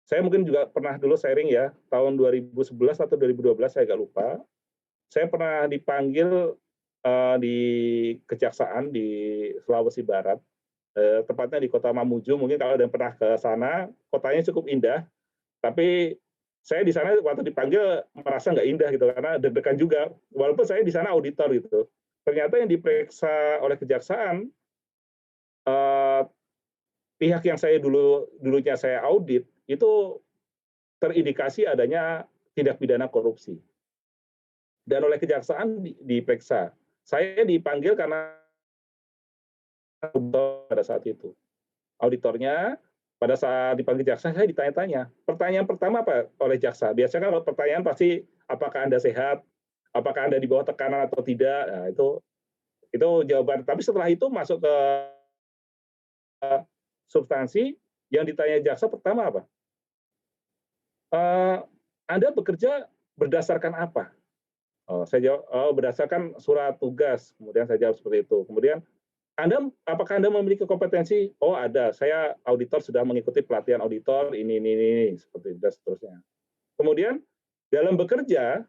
Saya mungkin juga pernah dulu sharing ya, tahun 2011 atau 2012, saya agak lupa. Saya pernah dipanggil di Kejaksaan di Sulawesi Barat, tepatnya di Kota Mamuju. Mungkin kalau ada yang pernah ke sana, kotanya cukup indah, tapi saya di sana waktu dipanggil merasa nggak indah gitu, karena deg-degan juga, walaupun saya di sana auditor gitu. Ternyata yang diperiksa oleh Kejaksaan, pihak yang dulunya saya audit, itu terindikasi adanya tindak pidana korupsi. Dan oleh Kejaksaan diperiksa. Saya dipanggil karena pada saat itu. Auditornya Pada saat dipanggil jaksa, saya ditanya-tanya. Pertanyaan pertama apa oleh jaksa? Biasanya kan kalau pertanyaan pasti, apakah Anda sehat? Apakah Anda di bawah tekanan atau tidak? Nah, itu jawaban. Tapi setelah itu masuk ke substansi, yang ditanya jaksa pertama apa? Anda bekerja berdasarkan apa? Saya jawab, berdasarkan surat tugas. Kemudian saya jawab seperti itu. Kemudian, apakah Anda memiliki kompetensi? Oh, ada. Saya auditor, sudah mengikuti pelatihan auditor, ini, seperti itu, dan seterusnya. Kemudian, dalam bekerja,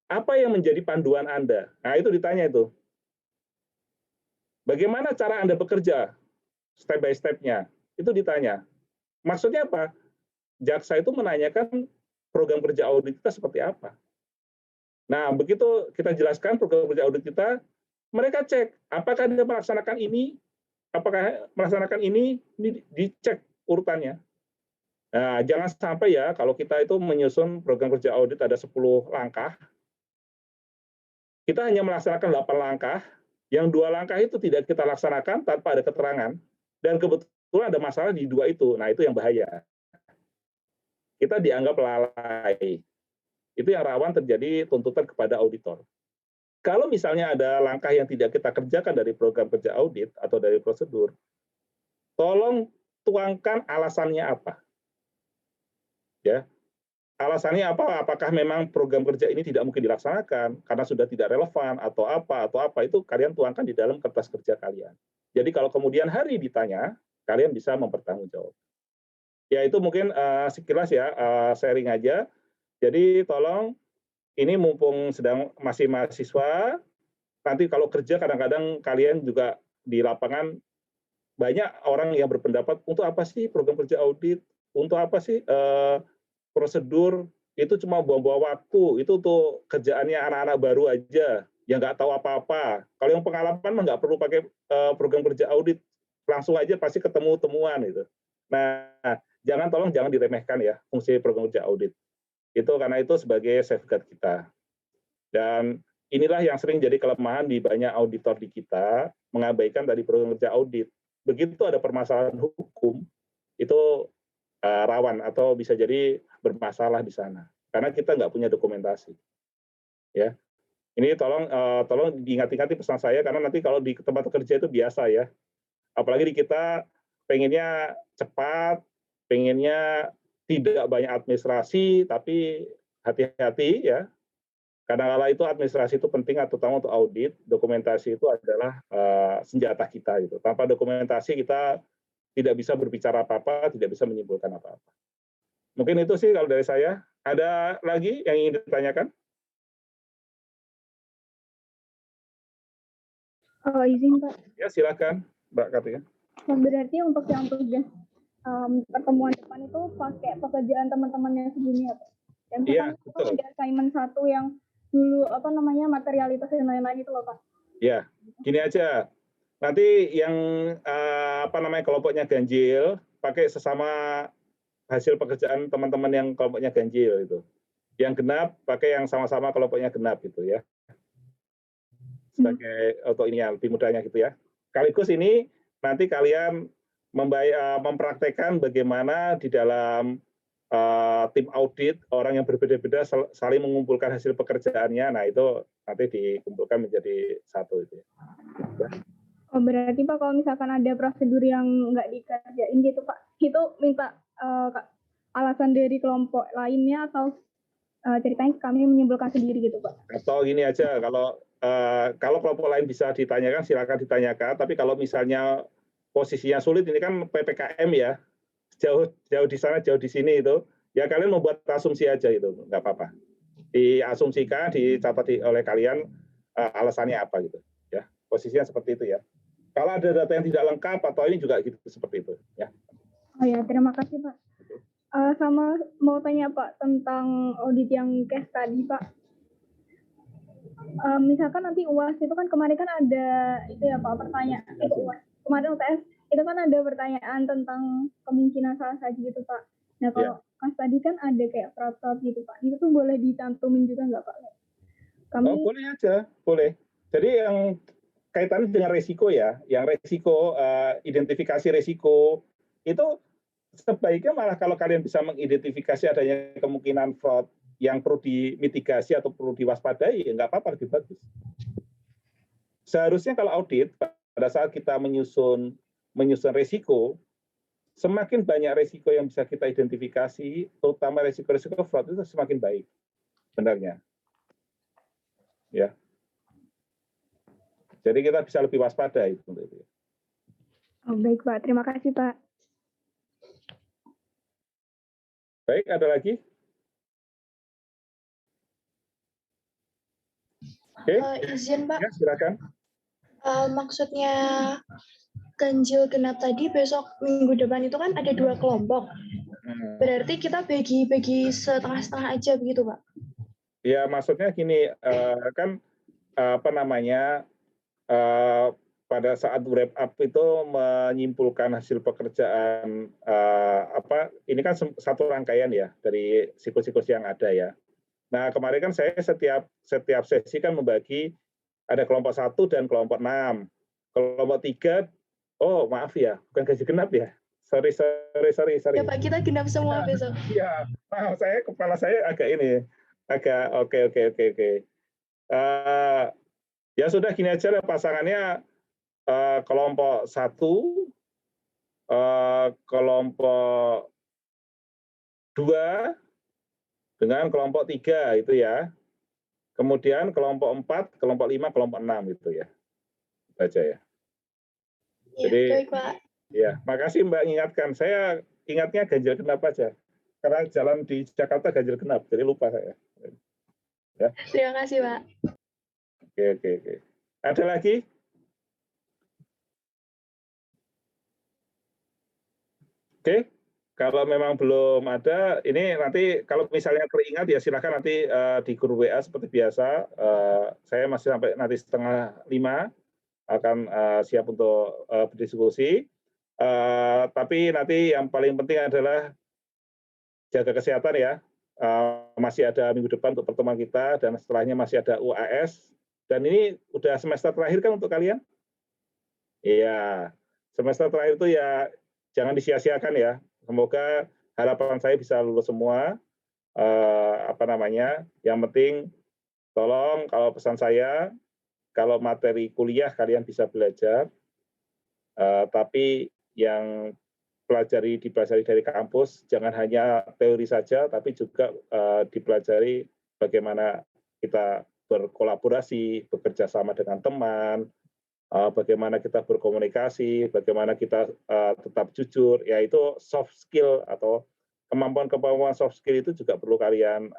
apa yang menjadi panduan Anda? Nah, itu ditanya itu. Bagaimana cara Anda bekerja? Step by step-nya. Itu ditanya. Maksudnya apa? Jaksa itu menanyakan program kerja audit kita seperti apa. Nah, begitu kita jelaskan program kerja audit kita, mereka cek, apakah Anda melaksanakan ini, dicek urutannya. Nah, jangan sampai ya, kalau kita itu menyusun program kerja audit ada 10 langkah, kita hanya melaksanakan 8 langkah, yang 2 langkah itu tidak kita laksanakan tanpa ada keterangan, dan kebetulan ada masalah di 2 itu, nah itu yang bahaya. Kita dianggap lalai. Itu yang rawan terjadi tuntutan kepada auditor. Kalau misalnya ada langkah yang tidak kita kerjakan dari program kerja audit atau dari prosedur, tolong tuangkan alasannya apa. Ya. Alasannya apa? Apakah memang program kerja ini tidak mungkin dilaksanakan karena sudah tidak relevan atau apa, itu kalian tuangkan di dalam kertas kerja kalian. Jadi kalau kemudian hari ditanya, kalian bisa mempertanggungjawab. Ya itu mungkin sekilas ya, sharing aja. Jadi tolong, ini mumpung masih mahasiswa, nanti kalau kerja kadang-kadang kalian juga di lapangan banyak orang yang berpendapat, untuk apa sih program kerja audit? Untuk apa sih prosedur? Itu cuma buang-buang waktu. Itu tuh kerjaannya anak-anak baru aja yang nggak tahu apa-apa. Kalau yang pengalaman mah nggak perlu pakai program kerja audit, langsung aja pasti ketemu temuan gitu. Nah, tolong jangan diremehkan ya fungsi program kerja audit. Itu karena itu sebagai safeguard kita. Dan inilah yang sering jadi kelemahan di banyak auditor di kita, mengabaikan tadi program kerja audit. Begitu ada permasalahan hukum, itu rawan atau bisa jadi bermasalah di sana. Karena kita nggak punya dokumentasi. Ya, ini tolong diingat-ingati pesan saya, karena nanti kalau di tempat kerja itu biasa ya. Apalagi di kita pengennya cepat, pengennya tidak banyak administrasi, tapi hati-hati ya. Kadang-kala itu administrasi itu penting, terutama untuk audit. Dokumentasi itu adalah senjata kita gitu. Tanpa dokumentasi kita tidak bisa berbicara apa-apa, tidak bisa menyimpulkan apa-apa. Mungkin itu sih kalau dari saya. Ada lagi yang ingin ditanyakan? Izin Pak. Ya silakan Mbak Kartika. Berarti untuk yang tugas pertemuan depan itu pakai pekerjaan teman-temannya sebelumnya, Pak. Dan Iya, betul. Ada assignment 1 yang dulu materialitas dan lain-lain itu loh, Pak. Ya, gini aja. Nanti yang kelompoknya ganjil pakai sesama hasil pekerjaan teman-teman yang kelompoknya ganjil itu. Yang genap pakai yang sama-sama kelompoknya genap gitu ya. Sebagai untuk ini yang lebih mudahnya gitu ya. Sekaligus ini nanti kalian mempraktekkan bagaimana di dalam tim audit orang yang berbeda-beda saling mengumpulkan hasil pekerjaannya. Nah itu nanti dikumpulkan menjadi satu itu. Ya. Oh berarti Pak kalau misalkan ada prosedur yang nggak dikerjain gitu Pak, itu minta alasan dari kelompok lainnya atau ceritanya kami menyimpulkan sendiri gitu Pak? Atau gini aja, kalau kelompok lain bisa ditanyakan silakan ditanyakan. Tapi kalau misalnya posisinya sulit, ini kan PPKM ya, jauh di sana, jauh di sini itu, ya kalian membuat asumsi aja itu, nggak apa-apa. Diasumsikan, dicatat oleh kalian alasannya apa gitu, ya. Posisinya seperti itu ya. Kalau ada data yang tidak lengkap atau ini juga gitu seperti itu, ya. Oh ya, terima kasih Pak. Sama mau tanya Pak tentang audit yang case tadi Pak. Misalkan nanti UAS itu kan kemarin kan ada itu ya Pak pertanyaan itu UAS. Kemarin UTS itu kan ada pertanyaan tentang kemungkinan salah saji gitu Pak. Nah kalau Mas tadi kan ada kayak prototip gitu Pak, itu tuh boleh dicantumin juga nggak Pak? Boleh aja, boleh. Jadi yang kaitannya dengan resiko ya, yang resiko, identifikasi resiko, itu sebaiknya malah kalau kalian bisa mengidentifikasi adanya kemungkinan fraud yang perlu dimitigasi atau perlu diwaspadai, ya nggak apa-apa, lebih bagus. Seharusnya kalau audit, pada saat kita menyusun risiko, semakin banyak risiko yang bisa kita identifikasi, terutama risiko-risiko fraud itu semakin baik, sebenarnya. Ya. Jadi kita bisa lebih waspada itu. Oh, baik Pak, terima kasih Pak. Baik, ada lagi? Oke. Izin Pak, Ya, silakan. maksudnya ganjil genap tadi besok minggu depan itu kan ada 2 kelompok. Berarti kita bagi setengah-setengah aja begitu Pak? Ya, maksudnya gini, kan apa namanya, pada saat wrap up itu menyimpulkan hasil pekerjaan, ini kan satu rangkaian ya dari siklus-siklus yang ada ya. Nah, kemarin kan saya setiap sesi kan membagi ada kelompok 1 dan kelompok 6. Kelompok 3, oh maaf ya, bukan ganjil genap ya. Sorry. Ya Pak, kita genap semua besok. Iya, maaf kepala saya agak oke. Ya sudah gini aja lah pasangannya, kelompok 1, kelompok 2 dengan kelompok 3 itu ya. Kemudian kelompok 4, kelompok 5, kelompok 6 itu ya. Itu aja ya. Jadi, baik Pak. Ya, makasih Mbak ingatkan. Saya ingatnya ganjil genap aja. Karena jalan di Jakarta ganjil genap, jadi lupa saya. Ya. Terima kasih Pak. Oke. Ada lagi? Oke, kalau memang belum ada, ini nanti kalau misalnya teringat ya silakan nanti di grup WA seperti biasa. Saya masih sampai nanti 4:30 akan siap untuk berdiskusi. Tapi nanti yang paling penting adalah jaga kesehatan ya. Masih ada minggu depan untuk pertemuan kita dan setelahnya masih ada UAS. Dan ini udah semester terakhir kan untuk kalian? Iya, semester terakhir itu ya jangan disia-siakan ya. Semoga harapan saya bisa lulus semua. Yang penting tolong kalau pesan saya, kalau materi kuliah kalian bisa belajar, tapi yang dipelajari dari kampus, jangan hanya teori saja, tapi juga dipelajari bagaimana kita berkolaborasi, bekerja sama dengan teman, bagaimana kita berkomunikasi, bagaimana kita tetap jujur, yaitu soft skill atau kemampuan soft skill itu juga perlu kalian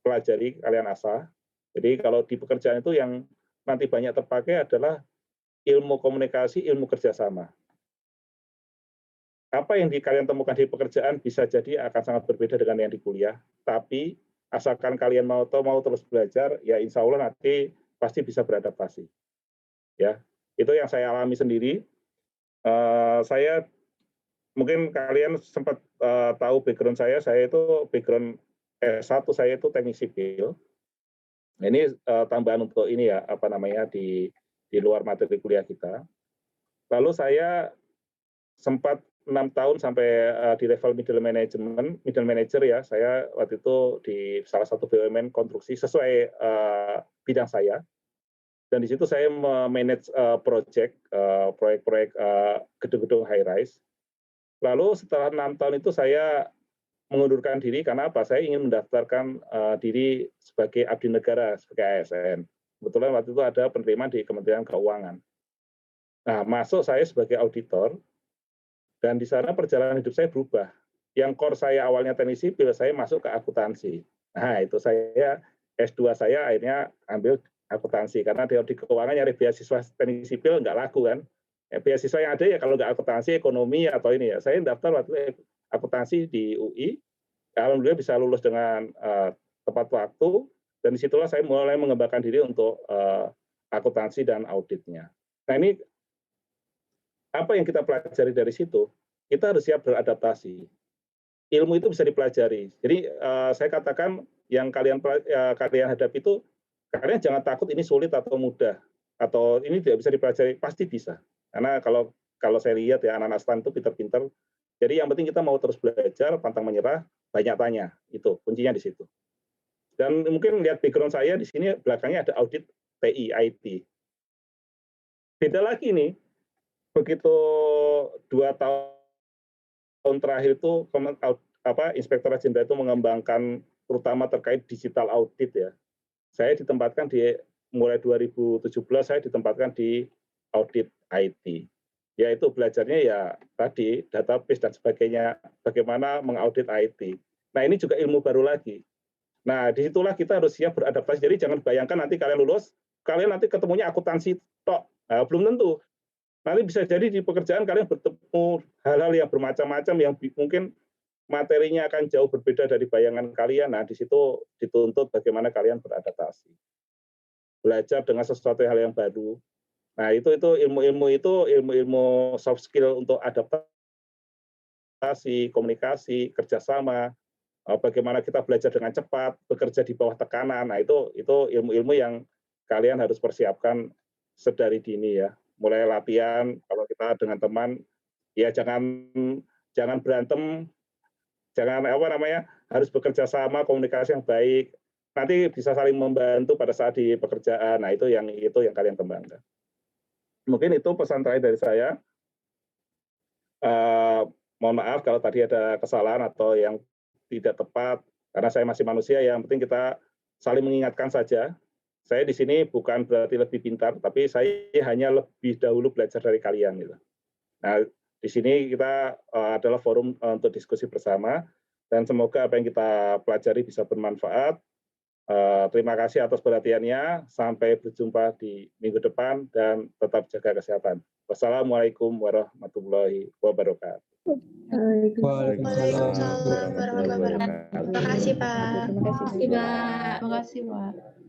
pelajari, kalian asah. Jadi kalau di pekerjaan itu yang nanti banyak terpakai adalah ilmu komunikasi, ilmu kerjasama. Apa yang kalian temukan di pekerjaan bisa jadi akan sangat berbeda dengan yang di kuliah, tapi asalkan kalian mau terus belajar, ya insya Allah nanti pasti bisa beradaptasi. Ya, itu yang saya alami sendiri. Saya mungkin kalian sempat tahu background saya itu background S1 saya itu teknik sipil. Nah, ini tambahan untuk ini ya di luar materi kuliah kita. Lalu saya sempat 6 tahun sampai di level middle manager ya. Saya waktu itu di salah satu BUMN konstruksi sesuai bidang saya. Dan di situ saya memanage proyek-proyek gedung-gedung high rise. Lalu setelah 6 tahun itu saya mengundurkan diri karena apa? Saya ingin mendaftarkan diri sebagai abdi negara, sebagai ASN. Kebetulan waktu itu ada penerimaan di Kementerian Keuangan. Nah, masuk saya sebagai auditor, dan di sana perjalanan hidup saya berubah. Yang core saya awalnya teknik sipil, saya masuk ke akuntansi. Nah, itu saya S2 saya akhirnya ambil akuntansi karena di keuangan nyari beasiswa teknik sipil nggak laku kan. Beasiswa yang ada ya kalau nggak akuntansi, ekonomi atau ini ya. Saya daftar waktu itu akuntansi di UI. Alhamdulillah bisa lulus dengan tepat waktu, dan disitulah saya mulai mengembangkan diri untuk akuntansi dan auditnya. Nah, ini apa yang kita pelajari dari situ? Kita harus siap beradaptasi. Ilmu itu bisa dipelajari. Jadi saya katakan yang kalian hadapi itu, kalian jangan takut ini sulit atau mudah, atau ini tidak bisa dipelajari, pasti bisa. Karena kalau saya lihat ya anak-anak STAN itu pinter-pinter, Jadi yang penting kita mau terus belajar, pantang menyerah, banyak tanya. Itu kuncinya di situ. Dan mungkin lihat background saya di sini belakangnya ada audit TI IT. Beda lagi nih, begitu 2 tahun terakhir itu Inspektorat Jenderal itu mengembangkan terutama terkait digital audit ya. Saya ditempatkan mulai 2017 saya ditempatkan di audit IT. Yaitu belajarnya ya tadi database dan sebagainya, bagaimana mengaudit IT. Nah ini juga ilmu baru lagi. Nah disitulah kita harus siap beradaptasi. Jadi jangan bayangkan nanti kalian lulus, kalian nanti ketemunya akuntansi tok. Nah, belum tentu. Nanti bisa jadi di pekerjaan kalian bertemu hal-hal yang bermacam-macam yang mungkin materinya akan jauh berbeda dari bayangan kalian. Nah di situ dituntut bagaimana kalian beradaptasi. Belajar dengan sesuatu hal yang baru. Nah, itu ilmu soft skill untuk adaptasi, komunikasi, kerjasama, bagaimana kita belajar dengan cepat, bekerja di bawah tekanan. Nah, itu ilmu-ilmu yang kalian harus persiapkan sedari dini ya. Mulai latihan kalau kita dengan teman, ya jangan berantem, harus bekerja sama, komunikasi yang baik. Nanti bisa saling membantu pada saat di pekerjaan. Nah, itu yang kalian kembangkan. Mungkin itu pesan terakhir dari saya. Mohon maaf kalau tadi ada kesalahan atau yang tidak tepat, karena saya masih manusia, yang penting kita saling mengingatkan saja. Saya di sini bukan berarti lebih pintar, tapi saya hanya lebih dahulu belajar dari kalian. Gitu. Nah, di sini kita adalah forum untuk diskusi bersama, dan semoga apa yang kita pelajari bisa bermanfaat. Terima kasih atas perhatiannya. Sampai berjumpa di minggu depan dan tetap jaga kesehatan. Wassalamualaikum warahmatullahi wabarakatuh. Waalaikumsalam warahmatullahi wabarakatuh. Terima kasih, Pak. Terima kasih, Pak.